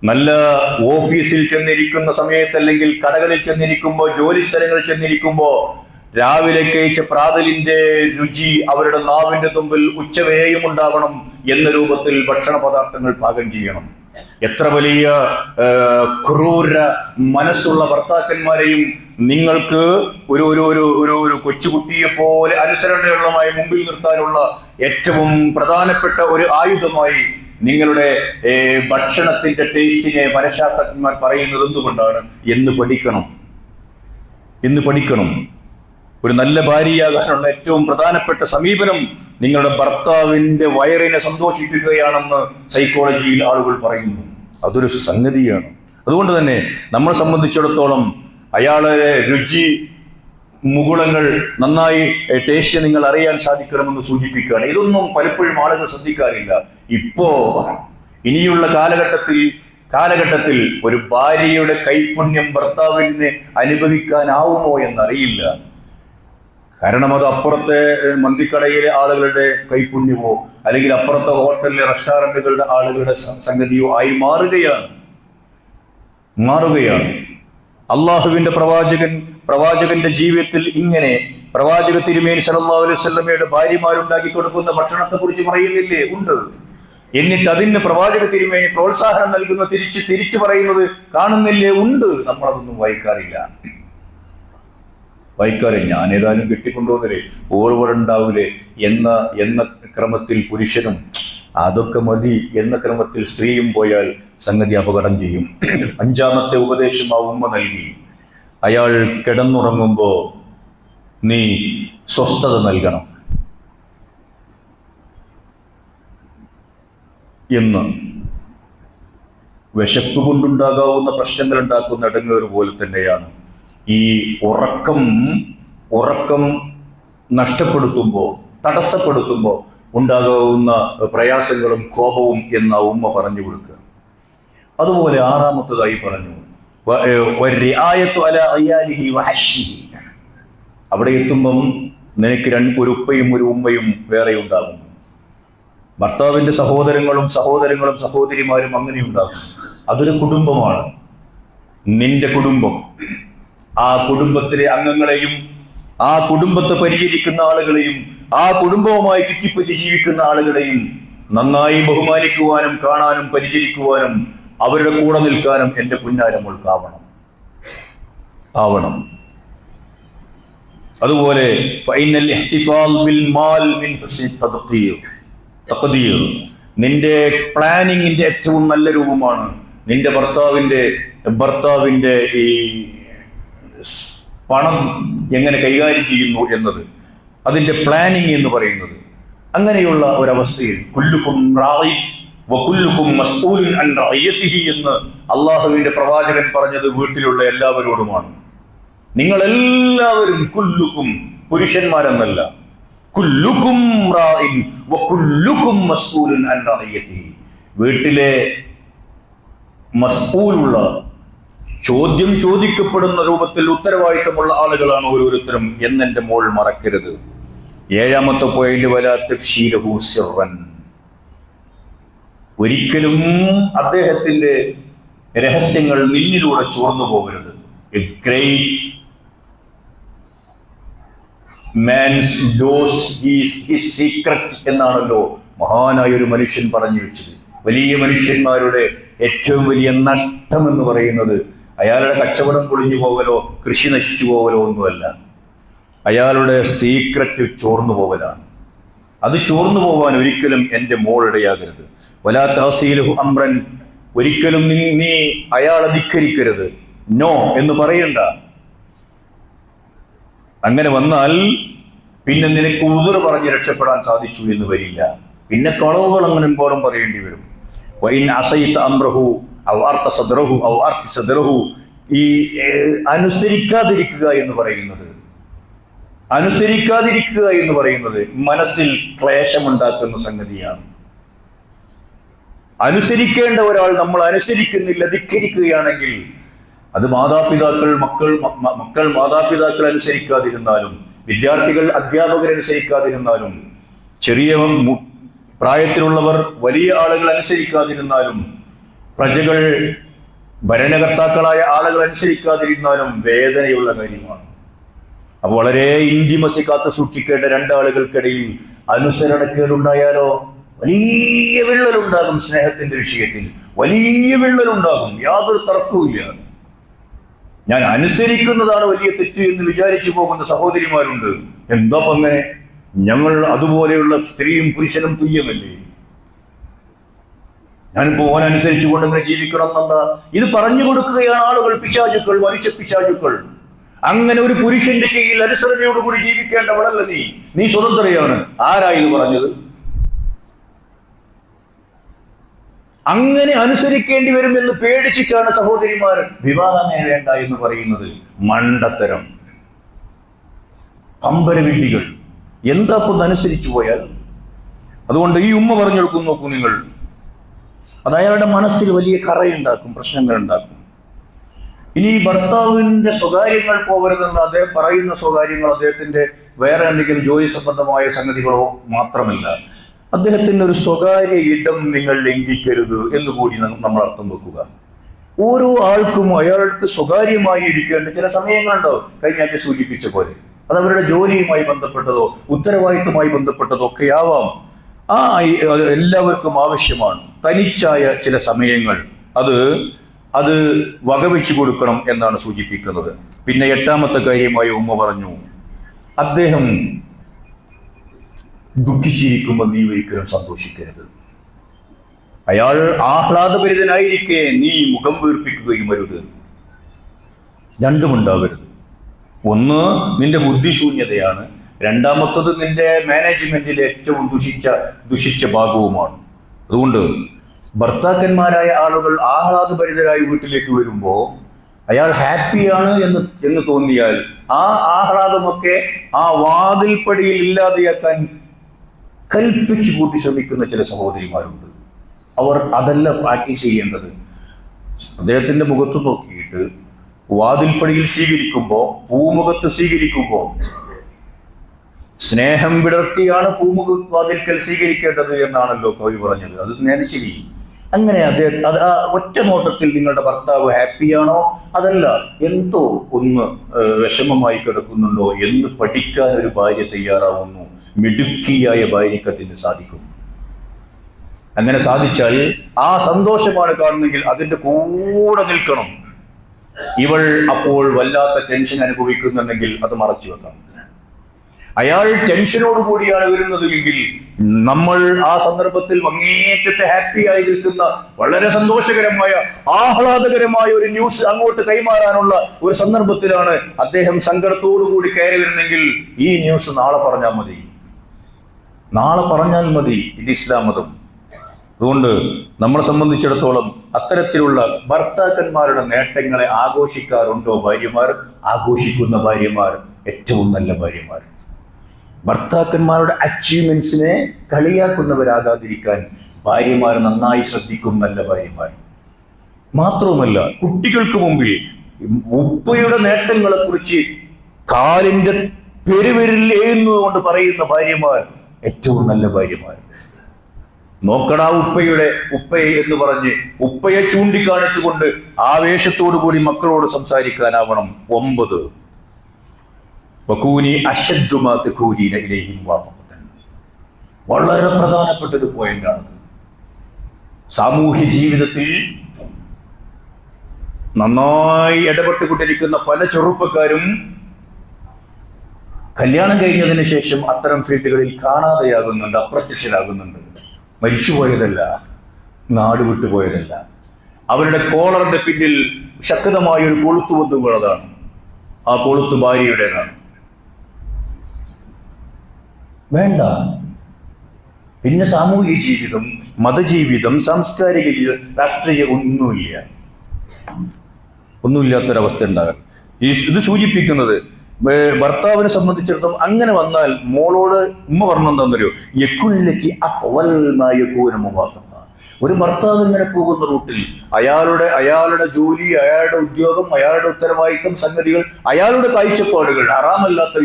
നല്ല ഓഫീസിൽ ചെന്നിരിക്കുന്ന സമയത്ത് അല്ലെങ്കിൽ കടകളിൽ ചെന്നിരിക്കുമ്പോൾ, ജോലി സ്ഥലങ്ങളിൽ ചെന്നിരിക്കുമ്പോൾ രാവിലെ കഴിച്ച പ്രാതലിന്റെ രുചി അവരുടെ നാവിന്റെ തുമ്പിൽ ഉച്ചവരെയും ഉണ്ടാവണം എന്ന രൂപത്തിൽ ഭക്ഷണ പദാർത്ഥങ്ങൾ പാകം ചെയ്യണം. എത്ര വലിയ ക്രൂര മനസ്സുള്ള ഭർത്താക്കന്മാരെയും നിങ്ങൾക്ക് ഒരു കൊച്ചുകുട്ടിയെ പോലെ അനുസരണയുള്ളമായി മുമ്പിൽ നിർത്താനുള്ള ഏറ്റവും പ്രധാനപ്പെട്ട ഒരു ആയുധമായി നിങ്ങളുടെ ഭക്ഷണത്തിന്റെ ടേസ്റ്റിനെ മനഃശാസ്ത്രജ്ഞന്മാർ പറയുന്നത് എന്തുകൊണ്ടാണ് എന്ന് പഠിക്കണം. ഒരു നല്ല ഭാര്യയാകാനുള്ള ഏറ്റവും പ്രധാനപ്പെട്ട സമീപനം നിങ്ങളുടെ ഭർത്താവിന്റെ വയറിനെ സന്തോഷിപ്പിക്കുകയാണെന്ന് സൈക്കോളജിയിൽ ആളുകൾ പറയുന്നു. അതൊരു സംഗതിയാണ്. അതുകൊണ്ട് തന്നെ നമ്മളെ സംബന്ധിച്ചിടത്തോളം അയാളെ രുചി മുകുളങ്ങൾ നന്നായി ടേസ്റ്റ് നിങ്ങൾ അറിയാൻ സാധിക്കണമെന്ന് സൂചിപ്പിക്കുകയാണ്. ഇതൊന്നും പലപ്പോഴും ആളുകൾ ശ്രദ്ധിക്കാറില്ല. ഇനിയുള്ള കാലഘട്ടത്തിൽ ഒരു ഭാര്യയുടെ കൈപുണ്യം ഭർത്താവിന് അനുഭവിക്കാനാവുമോ എന്നറിയില്ല. കാരണം അത് അപ്പുറത്തെ മന്തിക്കടയിലെ ആളുകളുടെ കൈപുണ്യമോ അല്ലെങ്കിൽ അപ്പുറത്തെ ഹോട്ടലിലെ റെസ്റ്റോറൻറ്റുകളുടെ ആളുകളുടെ സംഗതിയോ ആയി മാറുകയാണ്. അള്ളാഹുവിന്റെ പ്രവാചകന്റെ ജീവിതത്തിൽ ഇങ്ങനെ പ്രവാചക തിരുമേനി സല്ലല്ലാഹു അലൈഹി വസല്ലമയുടെ ഭാര്യമാരുണ്ടാക്കി കൊടുക്കുന്ന ഭക്ഷണത്തെ കുറിച്ച് പറയുന്നില്ലേ? ഉണ്ട്. എന്നിട്ട് അതിന് പ്രവാചക തിരുമേനി പ്രോത്സാഹനം നൽകുന്ന തിരിച്ചു പറയുന്നത് കാണുന്നില്ലേ? ഉണ്ട്. നമ്മളതൊന്നും വായിക്കാറില്ല. വായിക്കാറ് ഞാനേതായാലും കെട്ടിക്കൊണ്ടുവന്നല്ലേ ഓർവർ ഉണ്ടാവില്ലേ എന്ന ക്രമത്തിൽ പുരുഷനും അതൊക്കെ മതി എന്ന ക്രമത്തിൽ സ്ത്രീയും പോയാൽ സംഗതി അപകടം ചെയ്യും. 5ാമത്തെ ഉപദേശം ആ ഉമ്മ നൽകി, അയാൾ കിടന്നുറങ്ങുമ്പോ നീ സ്വസ്ഥത നൽകണം എന്ന്. വിശപ്പ് കൊണ്ടുണ്ടാകാവുന്ന പ്രശ്നങ്ങൾ ഉണ്ടാക്കുന്ന ഇടങ്ങേറ് പോലെ തന്നെയാണ് ഈ ഉറക്കം നഷ്ടപ്പെടുത്തുമ്പോൾ, തടസ്സപ്പെടുത്തുമ്പോൾ ഉണ്ടാകാവുന്ന പ്രയാസങ്ങളും കോപവും എന്ന ഉമ്മ പറഞ്ഞു കൊടുക്കുക. അതുപോലെ 6ാമത്തതായി പറഞ്ഞു, അവിടെ എത്തുമ്പം നിനക്ക് ഒരു ഉപ്പയും ഒരു ഉമ്മയും വേറെ ഉണ്ടാകും. ഭർത്താവിന്റെ സഹോദരങ്ങളും സഹോദരിമാരും അങ്ങനെ ഉണ്ടാകും. അതൊരു കുടുംബമാണ്, നിന്റെ കുടുംബം. ആ കുടുംബത്തിലെ അംഗങ്ങളെയും ആ കുടുംബത്തെ പരിചരിക്കുന്ന ആളുകളെയും ആ കുടുംബവുമായി ചുറ്റിപ്പറ്റി ജീവിക്കുന്ന ആളുകളെയും നന്നായി ബഹുമാനിക്കുവാനും കാണാനും പരിചരിക്കുവാനും അവരുടെ കൂടെ നിൽക്കാനും എന്റെ പുന്നാരമോൾക്കാവണം. അതുപോലെ നിന്റെ പ്ലാനിങ്ങിന്റെ ഏറ്റവും നല്ല രൂപമാണ് നിന്റെ ഭർത്താവിന്റെ ഈ പണം എങ്ങനെ കൈകാര്യം ചെയ്യുന്നു എന്നത്, അതിന്റെ പ്ലാനിങ് എന്ന് പറയുന്നത്. അങ്ങനെയുള്ള ഒരവസ്ഥയിൽ കുല്ലുക്കും റാഇ വകുല്ലുക്കും മസ്ഊലുൻ അൻ റഅയതിഹി എന്ന് അല്ലാഹുവിന്റെ പ്രവാചകൻ പറഞ്ഞത് വീട്ടിലുള്ള എല്ലാവരോടുമാണ്. നിങ്ങളെല്ലാവരും കുല്ലുക്കും, പുരുഷന്മാരെന്നല്ല, കുല്ലുക്കും റാഇൻ വകുല്ലുക്കും മസ്ഊലുൻ അൻ റഅയതിഹി. വീട്ടിലെ മസ്ഊലുള്ള, ചോദ്യം ചോദിക്കപ്പെടുന്ന രൂപത്തിൽ ഉത്തരവാദിത്തമുള്ള ആളുകളാണ് ഓരോരുത്തരും എന്നെന്റെ മോൾ മറക്കരുത്. 7ാമത്തെ പോയിന്റ്, വലാ തഫ്ശീലഹു സിർറൻ. ഒരിക്കലും അദ്ദേഹത്തിന്റെ രഹസ്യങ്ങൾ നിന്നിലൂടെ ചോർന്നു പോകരുത്. A great man's lose his secret എന്നാണല്ലോ മഹാനായ ഒരു മനുഷ്യൻ പറഞ്ഞു വെച്ചത്. വലിയ മനുഷ്യന്മാരുടെ ഏറ്റവും വലിയ നഷ്ടം എന്ന് പറയുന്നത് അയാളുടെ കച്ചവടം പൊളിഞ്ഞു പോകലോ കൃഷി നശിച്ചു പോകലോ ഒന്നുമല്ല, അയാളുടെ സീക്രട്ട് ചോർന്നു പോകലാണ്. അത് ചോർന്നു പോകാൻ ഒരിക്കലും എൻ്റെ മോൾ ഇടയാകരുത്. വലാ തഹസീലുഹു അംറൻ, ഒരിക്കലും നീ അയാളെ ധിക്കരിക്കരുത്, നോ എന്ന് പറയണ്ട. അങ്ങനെ വന്നാൽ പിന്നെ നിനക്ക് ഉദർ പറഞ്ഞ് രക്ഷപ്പെടാൻ സാധിച്ചു എന്ന് വരില്ല. പിന്നെ കളവുകൾ അങ്ങനെ പോലും പറയേണ്ടി വരും. വൈൻ അസൈത അംറഹു ഔ അർത സദ്റഹു ഔ അർതി സദ്റഹു. ഈ അനുസരിക്കാതിരിക്കുക എന്ന് പറയുന്നത് മനസ്സിൽ ക്ലേശമുണ്ടാക്കുന്ന സംഗതിയാണ്. അനുസരിക്കേണ്ട ഒരാൾ നമ്മൾ അനുസരിക്കുന്നില്ല, ധിക്കരിക്കുകയാണെങ്കിൽ അത് മക്കൾ മാതാപിതാക്കൾ അനുസരിക്കാതിരുന്നാലും, വിദ്യാർത്ഥികൾ അധ്യാപകരനുസരിക്കാതിരുന്നാലും, ചെറിയ പ്രായത്തിലുള്ളവർ വലിയ ആളുകൾ അനുസരിക്കാതിരുന്നാലും, പ്രജകൾ ഭരണകർത്താക്കളായ ആളുകൾ അനുസരിക്കാതിരുന്നാലും വേദനയുള്ള കാര്യമാണ്. അപ്പൊ വളരെ ഇന്റിമസി കാത്തു സൂക്ഷിക്കേണ്ട രണ്ടാളുകൾക്കിടയിൽ അനുസരണക്കേടുണ്ടായാലോ വലിയ വിള്ളലുണ്ടാകും. സ്നേഹത്തിന്റെ വിഷയത്തിൽ വലിയ വിള്ളലുണ്ടാകും, യാതൊരു തർക്കവുമില്ല. ഞാൻ അനുസരിക്കുന്നതാണ് വലിയ തെറ്റ് എന്ന് വിചാരിച്ചു പോകുന്ന സഹോദരിമാരുണ്ട്. എന്താ അങ്ങനെ? ഞങ്ങൾ അതുപോലെയുള്ള സ്ത്രീയും പുരുഷനും തുല്യമല്ലേ? ഞാനിപ്പോ ഓനനുസരിച്ചു കൊണ്ട് ഇങ്ങനെ ജീവിക്കണം എന്നെന്താ? ഇത് പറഞ്ഞു കൊടുക്കുകയാണ് ആളുകൾ, പിശാചുക്കൾ, മനുഷ്യ പിശാചുക്കൾ. അങ്ങനെ ഒരു പുരുഷന്റെ കീഴിൽ അനുസരണയോടുകൂടി ജീവിക്കേണ്ടവളല്ല നീ സ്വതന്ത്രയാണ്. ആരായി പറഞ്ഞത്? അങ്ങനെ അനുസരിക്കേണ്ടി വരുമെന്ന് പേടിച്ചിട്ടാണ് സഹോദരിമാർ വിവാഹമേ വേണ്ട എന്ന് പറയുന്നത്. മണ്ടത്തരം, പമ്പരവിഡ്ഢികൾ. എന്താ ഇപ്പം അനുസരിച്ചു പോയാൽ? അതുകൊണ്ട് ഈ ഉമ്മ പറഞ്ഞു കൊടുക്കും, നോക്കൂ നിങ്ങൾ, അത് അയാളുടെ മനസ്സിൽ വലിയ കറയുണ്ടാക്കും, പ്രശ്നങ്ങൾ ഉണ്ടാക്കും. ഇനി ഭർത്താവിന്റെ സ്വകാര്യങ്ങൾ പോകരുതെന്ന് അദ്ദേഹം പറയുന്ന സ്വകാര്യങ്ങൾ അദ്ദേഹത്തിന്റെ വേറെ എന്തെങ്കിലും ജോലി സംബന്ധമായ സംഗതികളോ മാത്രമല്ല, അദ്ദേഹത്തിന്റെ ഒരു സ്വകാര്യ ഇടം നിങ്ങൾ ലംഘിക്കരുത് എന്നുകൂടി നമ്മൾ അർത്ഥം വെക്കുക. ഓരോ ആൾക്കും അയാൾക്ക് സ്വകാര്യമായി ഇരിക്കേണ്ട ചില സമയങ്ങളുണ്ടാവും. കഴിഞ്ഞ ആഴ്ച സൂചിപ്പിച്ച പോലെ അത് അവരുടെ ജോലിയുമായി ബന്ധപ്പെട്ടതോ ഉത്തരവാദിത്തവുമായി ബന്ധപ്പെട്ടതോ ഒക്കെ ആവാം. എല്ലാവർക്കും ആവശ്യമാണ് തനിച്ചായ ചില സമയങ്ങൾ. അത് അത് വകവെച്ചു കൊടുക്കണം എന്നാണ് സൂചിപ്പിക്കുന്നത്. പിന്നെ 8ാമത്തെ കാര്യമായി ഉമ്മ പറഞ്ഞു, അദ്ദേഹം ദുഃഖിച്ചിരിക്കുമ്പോൾ നീ ഒരിക്കലും സന്തോഷിക്കരുത്. അയാൾ ആഹ്ലാദഭരിതനായിരിക്കെ നീ മുഖം വീർപ്പിക്കുകയും അരുത്. രണ്ടുമുണ്ടാവരുത്. ഒന്ന് നിന്റെ ബുദ്ധിശൂന്യതയാണ്, രണ്ടാമത്തത് നിന്റെ മാനേജ്മെന്റിലെ ഏറ്റവും ദുഷിച്ച ഭാഗവുമാണ്. അതുകൊണ്ട് ഭർത്താക്കന്മാരായ ആളുകൾ ആഹ്ലാദഭരിതരായി വീട്ടിലേക്ക് വരുമ്പോൾ അയാൾ ഹാപ്പിയാണ് എന്ന് തോന്നിയാൽ ആ ആഹ്ലാദമൊക്കെ ആ വാതിൽപ്പടിയിൽ ഇല്ലാതെയാക്കാൻ കൽപ്പിച്ചു കൂട്ടി ശ്രമിക്കുന്ന ചില സഹോദരിമാരുണ്ട്. അവർ അതല്ല പ്രാക്ടീസ് ചെയ്യേണ്ടത്. അദ്ദേഹത്തിന്റെ മുഖത്ത് നോക്കിയിട്ട് വാതിൽപ്പടിയിൽ സ്വീകരിക്കുമ്പോൾ, പൂമുഖത്ത് സ്വീകരിക്കുമ്പോൾ സ്നേഹം വിടർത്തിയാണ് വാതിൽക്കൽ സ്വീകരിക്കേണ്ടത് എന്നാണല്ലോ കവി പറഞ്ഞത്. അത് നേരെ ശരി. അങ്ങനെ അത് ആ ഒറ്റ നോട്ടത്തിൽ നിങ്ങളുടെ ഭർത്താവ് ഹാപ്പിയാണോ, അതല്ല എന്തോ ഒന്ന് വിഷമമായി കിടക്കുന്നുണ്ടോ എന്ന് പഠിക്കാൻ ഒരു ഭാര്യ തയ്യാറാവുന്നു. മിടുക്കിയായ ഭാര്യയ്ക്ക് അതിന് സാധിക്കും. അങ്ങനെ സാധിച്ചാൽ ആ സന്തോഷമാണ് കാണുന്നെങ്കിൽ അതിന്റെ കൂടെ നിൽക്കണം. ഇവൾ അപ്പോൾ വല്ലാത്ത ടെൻഷൻ അനുഭവിക്കുന്നുണ്ടെങ്കിൽ അത് മറച്ചു വെക്കണം. അയാൾ ടെൻഷനോട് കൂടിയാണ് വരുന്നത് എങ്കിൽ നമ്മൾ ആ സന്ദർഭത്തിൽ അങ്ങേറ്റത്തെ ഹാപ്പി ആയി നിൽക്കുന്ന വളരെ സന്തോഷകരമായ ആഹ്ലാദകരമായ ഒരു ന്യൂസ് അങ്ങോട്ട് കൈമാറാനുള്ള ഒരു സന്ദർഭത്തിലാണ് അദ്ദേഹം സങ്കടത്തോടു കൂടി കയറി വരുന്നെങ്കിൽ ഈ ന്യൂസ് നാളെ പറഞ്ഞാൽ മതി. ഇത് ഇസ്ലാം മതം. അതുകൊണ്ട് നമ്മളെ സംബന്ധിച്ചിടത്തോളം അത്തരത്തിലുള്ള ഭർത്താക്കന്മാരുടെ നേട്ടങ്ങളെ ആഘോഷിക്കാറുണ്ടോ ഭാര്യമാർ? ആഘോഷിക്കുന്ന ഭാര്യമാർ ഏറ്റവും നല്ല ഭാര്യമാർ. ഭർത്താക്കന്മാരുടെ അച്ചീവ്മെന്റ്സിനെ കളിയാക്കുന്നവരാകാതിരിക്കാൻ ഭാര്യമാർ നന്നായി ശ്രദ്ധിക്കും. നല്ല ഭാര്യമാർ മാത്രവുമല്ല, കുട്ടികൾക്ക് മുമ്പിൽ ഉപ്പയുടെ നേട്ടങ്ങളെ കുറിച്ച് കാലിന്റെ പെരുവിരൽ എഴുന്നതുകൊണ്ട് പറയുന്ന ഭാര്യമാർ ഏറ്റവും നല്ല ഭാര്യമാർ. നോക്കടാ ഉപ്പയെ എന്ന് പറഞ്ഞ് ഉപ്പയെ ചൂണ്ടിക്കാണിച്ചുകൊണ്ട് ആവേശത്തോടു കൂടി മക്കളോട് സംസാരിക്കാനാവണം. 9 വളരെ പ്രധാനപ്പെട്ട ഒരു പോയിന്റാണ്. സാമൂഹ്യ ജീവിതത്തിൽ നന്നായി ഇടപെട്ടുകൊണ്ടിരിക്കുന്ന പല ചെറുപ്പക്കാരും കല്യാണം കഴിഞ്ഞതിന് ശേഷം അത്തരം ഫീൽഡുകളിൽ കാണാതെയാകുന്നുണ്ട്, അപ്രത്യക്ഷരാകുന്നുണ്ട്. മരിച്ചുപോയതല്ല, നാട് വിട്ടുപോയതല്ല. അവരുടെ കോളറിന്റെ പിന്നിൽ ശക്തമായ ഒരു കൊളുത്തു ബന്ധുള്ളതാണ്. ആ കൊളുത്ത് ഭാര്യയുടേതാണ്. വേണ്ട. പിന്നെ സാമൂഹിക ജീവിതം, മതജീവിതം, സാംസ്കാരിക ജീവിതം, രാഷ്ട്രീയ ഒന്നുമില്ലാത്തൊരവസ്ഥ ഉണ്ടാകാൻ ഇത് സൂചിപ്പിക്കുന്നത് ഭർത്താവിനെ സംബന്ധിച്ചിടത്തോളം അങ്ങനെ വന്നാൽ മോളോട് ഉമ്മ പറഞ്ഞെന്താന്നറിയോ, ഒരു ഭർത്താവ് ഇങ്ങനെ പോകുന്ന റൂട്ടിൽ അയാളുടെ ജോലി, അയാളുടെ ഉദ്യോഗം, അയാളുടെ ഉത്തരവാദിത്തം, സംഗതികൾ, അയാളുടെ കാഴ്ചപ്പാടുകൾ, ഹറാമല്ലാത്ത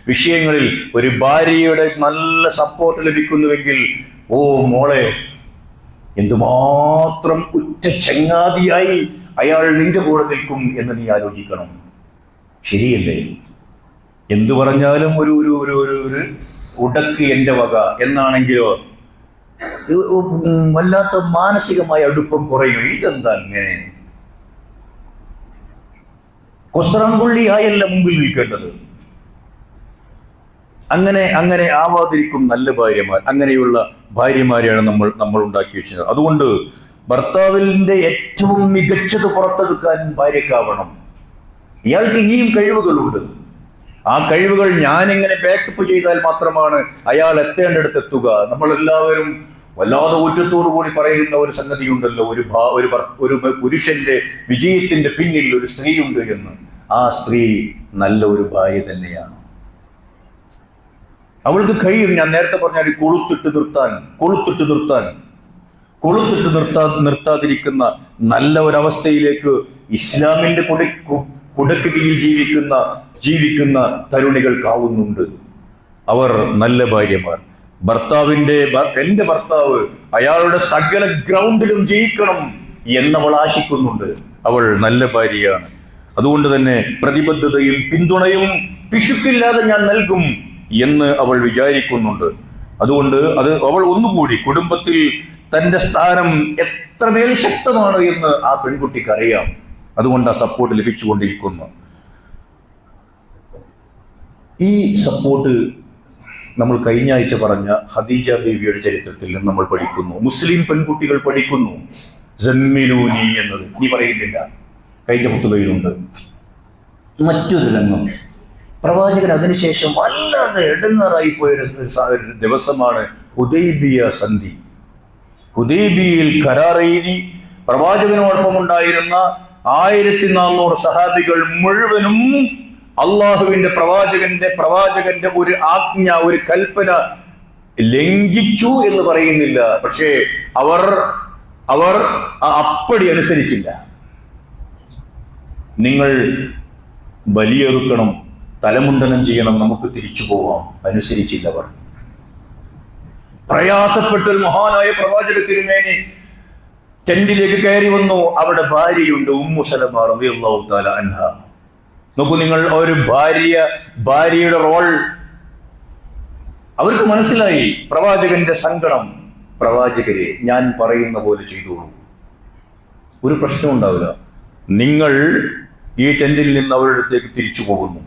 വിഷയങ്ങളിൽ ഒരു ഭാര്യയുടെ നല്ല സപ്പോർട്ട് ലഭിക്കുന്നുവെങ്കിൽ, ഓ മോളെ, എന്തുമാത്രം ഉറ്റ ചങ്ങാതിയായി അയാൾ നിന്റെ കൂടെ നിൽക്കും എന്ന് നീ ആലോചിക്കണം. ശരിയല്ലേ? എന്തു പറഞ്ഞാലും ഒരു ഉടക്ക് എന്റെ വക എന്നാണെങ്കിലോ വല്ലാത്ത മാനസികമായ അടുപ്പം കുറയും. ഇതെന്താ ഇങ്ങനെ? കൊസ്രാങ്കുള്ളിയായല്ല മുമ്പിൽ നിൽക്കേണ്ടത്. അങ്ങനെ ആവാതിരിക്കും നല്ല ഭാര്യമാർ. അങ്ങനെയുള്ള ഭാര്യമാരെയാണ് നമ്മൾ ഉണ്ടാക്കി വെച്ചത്. അതുകൊണ്ട് ഭർത്താവിന്റെ ഏറ്റവും മികച്ചത് പുറത്തെടുക്കാൻ ഭാര്യക്കാവണം. ഇയാൾക്ക് ഇനിയും കഴിവുകളുണ്ട്. ആ കഴിവുകൾ ഞാനെങ്ങനെ ബാക്കപ്പ് ചെയ്താൽ മാത്രമാണ് അയാൾ എത്തേണ്ടടുത്ത് എത്തുക. നമ്മളെല്ലാവരും വല്ലാതെ ഊറ്റത്തോടു കൂടി പറയുന്ന ഒരു സംഗതിയുണ്ടല്ലോ, ഒരു പുരുഷന്റെ വിജയത്തിന്റെ പിന്നിൽ ഒരു സ്ത്രീയുണ്ട് എന്ന്. ആ സ്ത്രീ നല്ല ഒരു ഭാര്യ തന്നെയാണ്. അവൾക്ക് കഴിയും. ഞാൻ നേരത്തെ പറഞ്ഞാൽ കൊളുത്തിട്ട് നിർത്താതിരിക്കുന്ന നല്ല ഒരവസ്ഥയിലേക്ക് ഇസ്ലാമിന്റെ കുടക്ക് കീഴിൽ ജീവിക്കുന്ന തരുണികൾക്കാവുന്നുണ്ട്. അവർ നല്ല ഭാര്യമാർ. എന്റെ ഭർത്താവ് അയാളുടെ സകല ഗ്രൗണ്ടിലും ജയിക്കണം എന്നവൾ ആശിക്കുന്നുണ്ട്. അവൾ നല്ല ഭാര്യയാണ്. അതുകൊണ്ട് തന്നെ പ്രതിബദ്ധതയും പിന്തുണയും പിശുക്കില്ലാതെ ഞാൻ നൽകും എന്ന് അവൾ വിചാരിക്കുന്നുണ്ട്. അതുകൊണ്ട് അവൾ ഒന്നുകൂടി കുടുംബത്തിൽ തന്റെ സ്ഥാനം എത്രമേൽ ശക്തമാണ് എന്ന് ആ പെൺകുട്ടിക്ക് അറിയാം. അതുകൊണ്ട് ആ സപ്പോർട്ട് ലഭിച്ചുകൊണ്ടിരിക്കുന്നു. ഈ സപ്പോർട്ട് നമ്മൾ കഴിഞ്ഞ ആഴ്ച പറഞ്ഞ ഖദീജ ബീവിയുടെ ചരിത്രത്തിൽ നിന്ന് നമ്മൾ പഠിക്കുന്നു. മുസ്ലിം പെൺകുട്ടികൾ പഠിക്കുന്നു സമ്മിലൂനി എന്നത്. നീ പറയുന്നില്ല, കഴിഞ്ഞ ഖുതുബയിലുണ്ട്. മറ്റൊരു രംഗം, പ്രവാചകൻ അതിനുശേഷം വല്ലാതെ എടുങ്ങാറായി പോയ ഒരു ദിവസമാണ് ഹുദൈബിയ സന്ധി. ഹുദൈബിയയിൽ കരാർ എഴുതി പ്രവാചകനോടൊപ്പം ഉണ്ടായിരുന്ന 1400 സഹാബികൾ മുഴുവനും അള്ളാഹുവിന്റെ പ്രവാചകന്റെ ഒരു ആജ്ഞ, ഒരു കൽപ്പന ലംഘിച്ചു എന്ന് പറയുന്നില്ല. പക്ഷേ അവർ അപ്പടി അനുസരിച്ചില്ല. നിങ്ങൾ ബലിയെറുക്കണം, തലമുണ്ടനം ചെയ്യണം, നമുക്ക് തിരിച്ചു പോവാം. അനുസരിച്ചില്ല അവർ. പ്രയാസപ്പെട്ട മഹാനായ പ്രവാചക തിരുമേനി ടെന്റിലേക്ക് കയറി വന്നു. അവിടെ ഭാര്യയുണ്ട്, ഉമ്മു സലമ റളിയല്ലാഹു തആല അൻഹ. നോക്കൂ നിങ്ങൾ, ഒരു ഭാര്യയുടെ റോൾ അവർക്ക് മനസ്സിലായി. പ്രവാചകന്റെ സങ്കടം. പ്രവാചകരെ, ഞാൻ പറയുന്ന പോലെ ചെയ്തോളൂ, ഒരു പ്രശ്നം ഉണ്ടാവില്ല. നിങ്ങൾ ഈ ടെന്റിൽ നിന്ന് അവരുടെ അടുത്തേക്ക് തിരിച്ചു പോകുന്നു.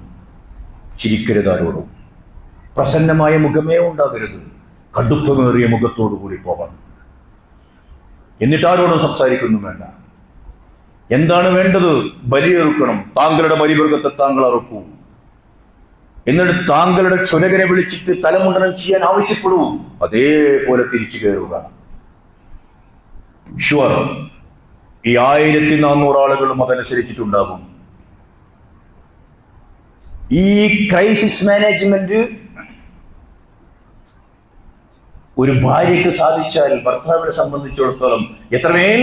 ചിരിക്കരുത് ആരോടും. പ്രസന്നമായ മുഖമേ ഉണ്ടാകരുത്. കടുപ്പമേറിയ മുഖത്തോടു കൂടി പോകണം. എന്നിട്ട് ആരോടും സംസാരിക്കൊന്നും വേണ്ട. എന്താണ് വേണ്ടത്? ബലിയെറുക്കണം. താങ്കളുടെ ബലിമൃഗത്തെ താങ്കൾ അറുക്കൂ. എന്നിട്ട് താങ്കളുടെ ക്ഷുലകനെ വിളിച്ചിട്ട് തലമുണ്ടനം ചെയ്യാൻ ആവശ്യപ്പെടൂ. അതേപോലെ തിരിച്ചു കയറുക. ഷുവർ, ഈ 1400 ആളുകളും അതനുസരിച്ചിട്ടുണ്ടാകും. ഈ ക്രൈസിസ് മാനേജ്മെന്റ് ഒരു ഭാര്യയ്ക്ക് സാധിച്ചാൽ ഭർത്താവിനെ സംബന്ധിച്ചിടത്തോളം എത്രമേൽ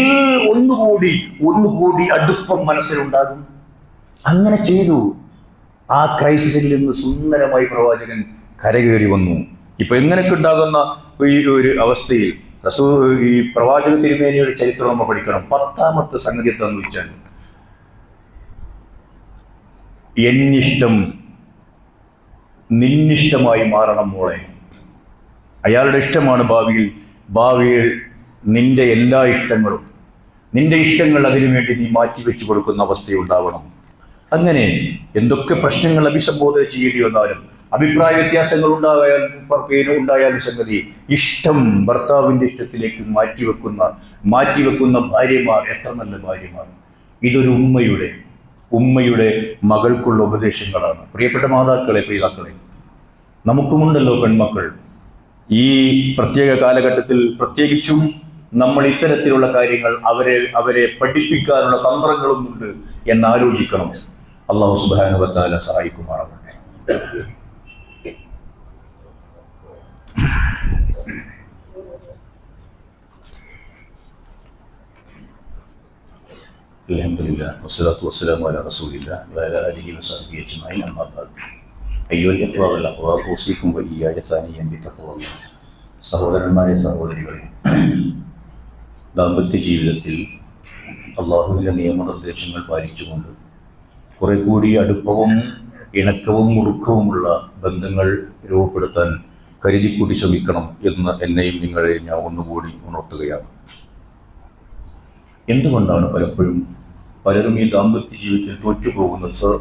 ഒന്നുകൂടി അടുപ്പം മനസ്സിലുണ്ടാകും. അങ്ങനെ ചെയ്തു. ആ ക്രൈസിസിൽ നിന്ന് സുന്ദരമായി പ്രവാചകൻ കരകയറി വന്നു. ഇപ്പൊ എങ്ങനെയൊക്കെ ഉണ്ടാകുന്ന ഈ ഒരു അവസ്ഥയിൽ ഈ പ്രവാചക തിരുമേനിയുടെ ചരിത്രം നമ്മൾ പഠിക്കണം. 10ാമത്തെ സംഗതി എന്താന്ന് വെച്ചാൽ, എന്നിഷ്ടം നിന്നിഷ്ടമായി മാറണം മോളെ. അയാളുടെ ഇഷ്ടമാണ് ഭാവിയിൽ നിന്റെ എല്ലാ ഇഷ്ടങ്ങളും, നിന്റെ ഇഷ്ടങ്ങൾ അതിനുവേണ്ടി നീ മാറ്റിവെച്ചു കൊടുക്കുന്ന അവസ്ഥയുണ്ടാവണം. അങ്ങനെ എന്തൊക്കെ പ്രശ്നങ്ങൾ അഭിസംബോധന ചെയ്യേണ്ടി വന്നാലും, അഭിപ്രായ വ്യത്യാസങ്ങൾ ഉണ്ടായാലും സംഗതി, ഇഷ്ടം ഭർത്താവിന്റെ ഇഷ്ടത്തിലേക്ക് മാറ്റിവെക്കുന്ന ഭാര്യമാർ എത്ര നല്ല ഭാര്യമാർ. ഇതൊരു ഉമ്മയുടെ മകൾക്കുള്ള ഉപദേശങ്ങളാണ്. പ്രിയപ്പെട്ട മാതാക്കളെ, പിതാക്കളെ, നമുക്കുമുണ്ടല്ലോ പെൺമക്കൾ. ഈ പ്രത്യേക കാലഘട്ടത്തിൽ പ്രത്യേകിച്ചും നമ്മൾ ഇത്തരത്തിലുള്ള കാര്യങ്ങൾ അവരെ പഠിപ്പിക്കാനുള്ള തന്ത്രങ്ങളുമുണ്ട് എന്നാലോചിക്കണം. അല്ലാഹു സുബ്ഹാനഹു വ തആല സഹായിക്കുമാറാകട്ടെ. അൽഹംദുലില്ലാഹ് വസ്സലാത്തു വസ്സലാമു അലാ റസൂലില്ലാഹ് വഅലാ ആലിഹി വസഹ്ബിഹി അജ്മഈൻ. അമ്മാ ബഅദ്. അയ്യുഹൽ ഇഖ്വാ വൽ അഖ്വാത്ത്, ഊസിക്കും വഇയ്യായ സാനിയൻ ബിത്തഖ്വല്ലാഹ്. സഹോദരന്മാരെ, സഹോദരികളെ, ദാമ്പത്യ ജീവിതത്തിൽ അള്ളാഹുവിൻ്റെ നിയമനിർദ്ദേശങ്ങൾ പാലിച്ചുകൊണ്ട് കുറെ കൂടി അടുപ്പവും ഇണക്കവും മുറുക്കവുമുള്ള ബന്ധങ്ങൾ രൂപപ്പെടുത്താൻ കരുതിക്കൂട്ടി ശ്രമിക്കണം എന്ന് എന്നെയും നിങ്ങളെ ഞാൻ ഒന്നുകൂടി ഉണർത്തുകയാണ്. എന്തുകൊണ്ടാണ് പലരും ഈ ദാമ്പത്യ ജീവിതത്തിൽ തോറ്റുപോകുന്നത് സർ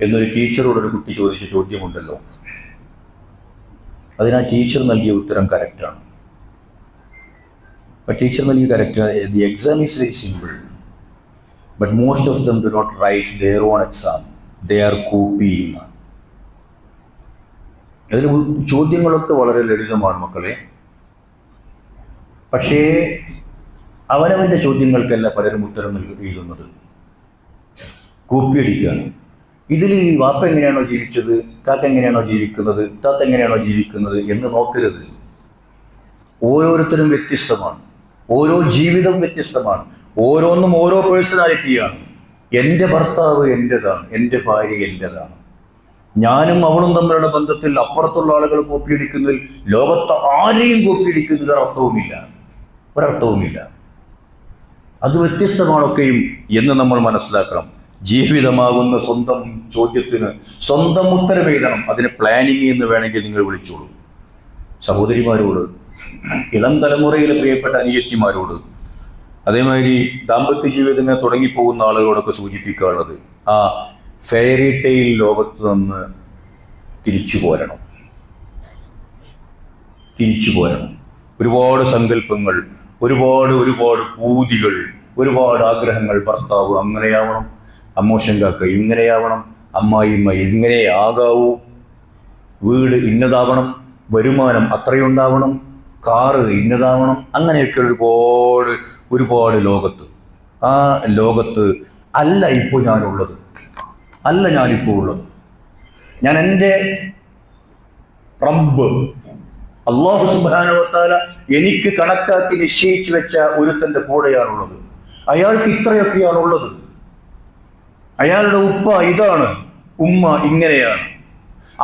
എന്നൊരു ടീച്ചറോടൊരു കുട്ടി ചോദിച്ച ചോദ്യമുണ്ടല്ലോ. അതിന് ആ ടീച്ചർ നൽകിയ ഉത്തരം കറക്റ്റാണ്. ടീച്ചർ നൽകിയ correct. The exam is very simple, but most of them do not write their own exam. They are copying. അതിൽ ചോദ്യങ്ങളൊക്കെ വളരെ ലളിതമാണ് മക്കളെ. പക്ഷേ അവനവൻ്റെ ചോദ്യങ്ങൾക്കല്ല പലരും ഉത്തരം എഴുതുന്നത്, കോപ്പിയടിക്കുകയാണ്. ഇതിൽ ഈ വാപ്പ എങ്ങനെയാണോ ജീവിച്ചത്, കാക്ക എങ്ങനെയാണോ ജീവിക്കുന്നത്, താത്ത എങ്ങനെയാണോ ജീവിക്കുന്നത് എന്ന് നോക്കരുത്. ഓരോരുത്തരും വ്യത്യസ്തമാണ്. ഓരോ ജീവിതം വ്യത്യസ്തമാണ്. ഓരോന്നും ഓരോ പേഴ്സണാലിറ്റിയാണ്. എൻ്റെ ഭർത്താവ് എൻ്റെതാണ്, എൻ്റെ ഭാര്യ എൻ്റെതാണ്. ഞാനും അവളും തമ്മിലുള്ള ബന്ധത്തിൽ അപ്പുറത്തുള്ള ആളുകൾ കോപ്പിയടിക്കുന്നതിൽ, ലോകത്ത് ആരെയും കോപ്പിയടിക്കുന്നതിൽ ഒരർത്ഥവുമില്ല. അത് വ്യത്യസ്തമാണൊക്കെയും എന്ന് നമ്മൾ മനസ്സിലാക്കണം. ജീവിതമാകുന്ന സ്വന്തം ചോദ്യത്തിന് സ്വന്തം ഉത്തരം എഴുതണം. അതിന് പ്ലാനിങ് എന്ന് വേണമെങ്കിൽ നിങ്ങൾ വിളിച്ചോളൂ. സഹോദരിമാരോട് ഇളം തലമുറയിലെ പ്രിയപ്പെട്ട അനിയത്തിമാരോട്, അതേമാതിരി ദാമ്പത്യ ജീവിതങ്ങൾ തുടങ്ങിപ്പോകുന്ന ആളുകളോടൊക്കെ സൂചിപ്പിക്കാനുള്ളത്, ആ ഫെയറി ടെയിൽ ലോകത്ത് നിന്ന് തിരിച്ചു പോരണം. ഒരുപാട് സങ്കല്പങ്ങൾ, ഒരുപാട് പൂതികൾ, ഒരുപാട് ആഗ്രഹങ്ങൾ. ഭർത്താവ് അങ്ങനെയാവണം, അമ്മോഷൻ കാക്ക ഇങ്ങനെയാവണം, അമ്മായിമ്മ ഇങ്ങനെ ആകാവൂ, വീട് ഇന്നതാവണം, വരുമാനം അത്രയുണ്ടാവണം, കാറ് ഇന്നതാവണം, അങ്ങനെയൊക്കെ ഒരുപാട് ലോകത്ത്. ആ ലോകത്ത് അല്ല ഇപ്പോൾ ഞാനുള്ളത്. ഞാൻ എൻ്റെ റബ്ബ് അല്ലാഹു സുബ്ഹാനഹു വ തആല എനിക്ക് കണക്കാക്കി നിശ്ചയിച്ചു വെച്ച ഒരുത്തൻ്റെ കൂടെയാണുള്ളത്. അയാൾക്ക് ഇത്രയൊക്കെയാണുള്ളത്. അയാളുടെ ഉപ്പ ഇതാണ്, ഉമ്മ ഇങ്ങനെയാണ്,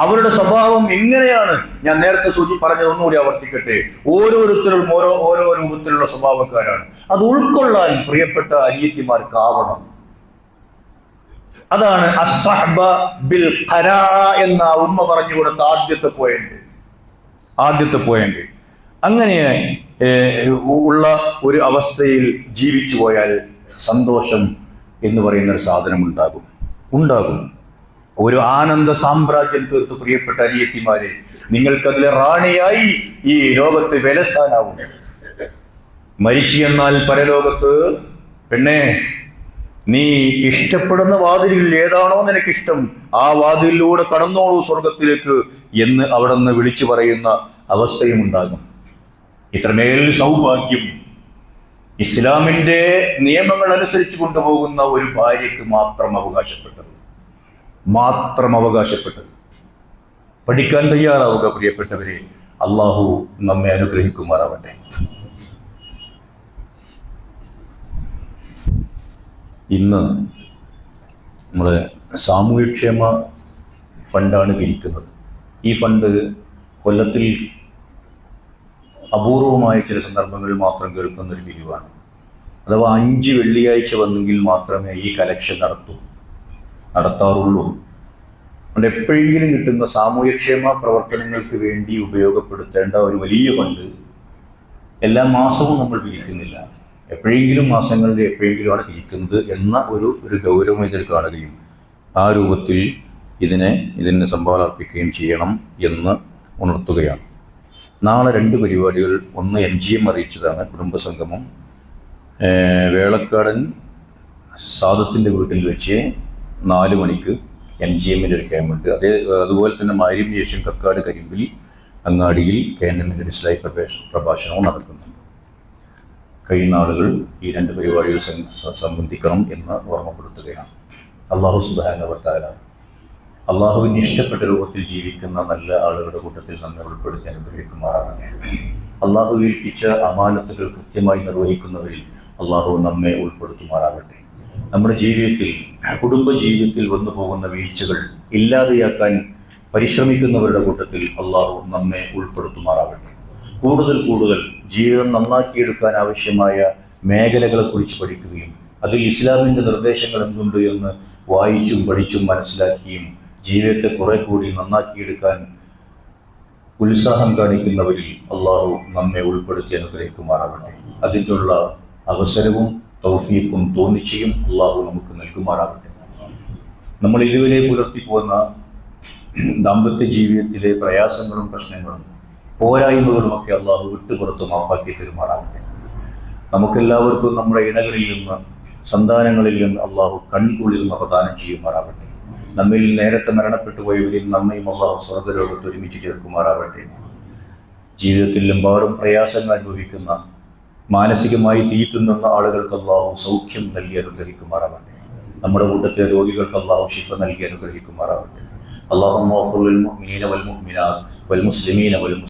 അവരുടെ സ്വഭാവം ഇങ്ങനെയാണ്. ഞാൻ നേരത്തെ പറഞ്ഞത് ഒന്നുകൂടി ആവർത്തിക്കട്ടെ. ഓരോരുത്തരും ഓരോ രൂപത്തിലുള്ള സ്വഭാവക്കാരാണ്. അത് ഉൾക്കൊള്ളാൻ പ്രിയപ്പെട്ട അനിയത്തിമാർക്കാവണം. അതാണ് അസ്സഹ്ബ ബിൽ ഖനാഅ എന്ന ഉമ്മ പറഞ്ഞു കൊടുത്ത ആദ്യത്തെ പോയിന്റ്. അങ്ങനെ ഉള്ള ഒരു അവസ്ഥയിൽ ജീവിച്ചു പോയാൽ സന്തോഷം എന്ന് പറയുന്ന ഒരു സാധനം ഉണ്ടാകും. ഒരു ആനന്ദ സാമ്രാജ്യം തീർത്ത് പ്രിയപ്പെട്ട അനിയത്തിമാരെ, നിങ്ങൾക്കതിലെ റാണിയായി ഈ ലോകത്ത് വിലസാനാവും. മരിച്ചു എന്നാൽ പരലോകത്ത്, പെണ്ണേ, നീ ഇഷ്ടപ്പെടുന്ന വാതിലിൽ ഏതാണോ നിനക്കിഷ്ടം, ആ വാതിലിലൂടെ കടന്നോളൂ സ്വർഗത്തിലേക്ക് എന്ന് അവിടെ നിന്ന് വിളിച്ചു പറയുന്ന അവസ്ഥയും ഉണ്ടാകും. ഇത്രമേൽ സൗഭാഗ്യം ഇസ്ലാമിന്റെ നിയമങ്ങൾ അനുസരിച്ച് കൊണ്ടുപോകുന്ന ഒരു ഭാര്യയ്ക്ക് മാത്രം അവകാശപ്പെട്ടത്. പഠിക്കാൻ തയ്യാറാവുക പ്രിയപ്പെട്ടവരെ. അള്ളാഹു നമ്മെ അനുഗ്രഹിക്കുമാറാവട്ടെ. ഇന്ന് നമ്മൾ സാമൂഹ്യക്ഷേമ ഫണ്ടാണ് പിരിക്കുന്നത്. ഈ ഫണ്ട് കൊല്ലത്തിൽ അപൂർവമായ ചില സന്ദർഭങ്ങളിൽ മാത്രം കേൾക്കുന്നൊരു പിരിവാണ്. അഥവാ 5 വെള്ളിയാഴ്ച വന്നെങ്കിൽ മാത്രമേ ഈ കലക്ഷൻ നടത്താറുള്ളൂ. അതുകൊണ്ട് എപ്പോഴെങ്കിലും കിട്ടുന്ന സാമൂഹ്യക്ഷേമ പ്രവർത്തനങ്ങൾക്ക് വേണ്ടി ഉപയോഗപ്പെടുത്തേണ്ട ഒരു വലിയ ഫണ്ട് എല്ലാ മാസവും നമ്മൾ പിരിക്കുന്നില്ല. എപ്പോഴെങ്കിലും മാസങ്ങളിൽ എപ്പോഴെങ്കിലുമാണ് പിരിക്കുന്നത് എന്ന ഒരു ഗൗരവം ഇതിൽ കാണുകയും ആ രൂപത്തിൽ ഇതിന് സംഭാവന അർപ്പിക്കുകയും ചെയ്യണം എന്ന് ഉണർത്തുകയാണ്. നാളെ 2 പരിപാടികൾ. ഒന്ന് MGM അറിയിച്ചതാണ്, കുടുംബസംഗമം. വേളക്കാടൻ സാദത്തിൻ്റെ വീട്ടിൽ വെച്ച് 4 മണിക്ക് MGMൻ്റെ ഒരു ക്യാമ്പുണ്ട്. അതുപോലെ തന്നെ മാരിയും ശേഷം കക്കാട് കരിമ്പിൽ അങ്ങാടിയിൽ KNMൻ്റെ ഡിസ്ലൈ പ്രഭാഷണവും നടക്കുന്നുണ്ട്. കഴിയുന്ന ആളുകൾ ഈ 2 പരിപാടികൾ സംബന്ധിക്കണം എന്ന് ഓർമ്മപ്പെടുത്തുകയാണ്. അല്ലാഹു സുബ്ഹാനഹു വ തആല അള്ളാഹുവിന് ഇഷ്ടപ്പെട്ട രൂപത്തിൽ ജീവിക്കുന്ന നല്ല ആളുകളുടെ കൂട്ടത്തിൽ നമ്മെ ഉൾപ്പെടുത്തി അനുഗ്രഹിക്കുമാറാകട്ടെ. അള്ളാഹു ഏൽപ്പിച്ച അമാനത്തുകൾ കൃത്യമായി നിർവഹിക്കുന്നവരിൽ അള്ളാഹു നമ്മെ ഉൾപ്പെടുത്തുമാറാകട്ടെ. നമ്മുടെ കുടുംബജീവിതത്തിൽ വന്നു പോകുന്ന വീഴ്ചകൾ ഇല്ലാതെയാക്കാൻ പരിശ്രമിക്കുന്നവരുടെ കൂട്ടത്തിൽ അള്ളാഹു നമ്മെ ഉൾപ്പെടുത്തുമാറാകട്ടെ. കൂടുതൽ ജീവിതം നന്നാക്കിയെടുക്കാൻ ആവശ്യമായ മേഖലകളെക്കുറിച്ച് പഠിക്കുകയും അതിൽ ഇസ്ലാമിൻ്റെ നിർദ്ദേശങ്ങൾ എന്തുണ്ട് എന്ന് വായിച്ചും പഠിച്ചും മനസ്സിലാക്കിയും ജീവിതത്തെ കുറെ കൂടി നന്നാക്കിയെടുക്കാൻ ഉത്സാഹം കാണിക്കുന്നവരിൽ അള്ളാഹു നമ്മെ ഉൾപ്പെടുത്തി അനുഗ്രഹിക്കുമാറാകട്ടെ. അതിനുള്ള അവസരവും തൗഫീഖും തോന്നിച്ചയും അള്ളാഹു നമുക്ക് നൽകുമാറാകട്ടെ. നമ്മൾ ഇതുവരെ പുലർത്തിപ്പോകുന്ന ദാമ്പത്യ ജീവിതത്തിലെ പ്രയാസങ്ങളും പ്രശ്നങ്ങളും പോരായ്മകളുമൊക്കെ അള്ളാഹു വിട്ടുപുറത്ത് മാപ്പാക്കി തരുമാറാകട്ടെ. നമുക്കെല്ലാവർക്കും നമ്മുടെ ഇണകളിൽ നിന്ന്, സന്താനങ്ങളിൽ നിന്ന് അള്ളാഹു കൺകുളിർമ പ്രദാനം ചെയ്യുമാറാകട്ടെ. നമ്മിൽ നേരത്തെ മരണപ്പെട്ടു പോയവരിൽ നമ്മയും അള്ളാഹു സ്വർഗ്ഗലോകത്ത് ഒരുമിച്ച് ചേർക്കുമാറാകട്ടെ. ജീവിതത്തിലെമ്പാടും പ്രയാസങ്ങൾ അനുഭവിക്കുന്ന, മാനസികമായി തീറ്റുന്ന ആളുകൾക്ക് അള്ളാഹു സൗഖ്യം നൽകി അനുഗ്രഹിക്കുമാറാകട്ടെ. നമ്മുടെ കൂട്ടത്തിലെ രോഗികൾക്ക് അള്ളാഹു ശിഫ നൽകി അനുഗ്രഹിക്കുമാറാകട്ടെ. അല്ലാഹുമ്മ ഗ്ഫിർ ലിൽ മുഅ്മിനീന വൽ മുഅ്മിനാത്ത് വൽ മുസ്ലിമീന വൽ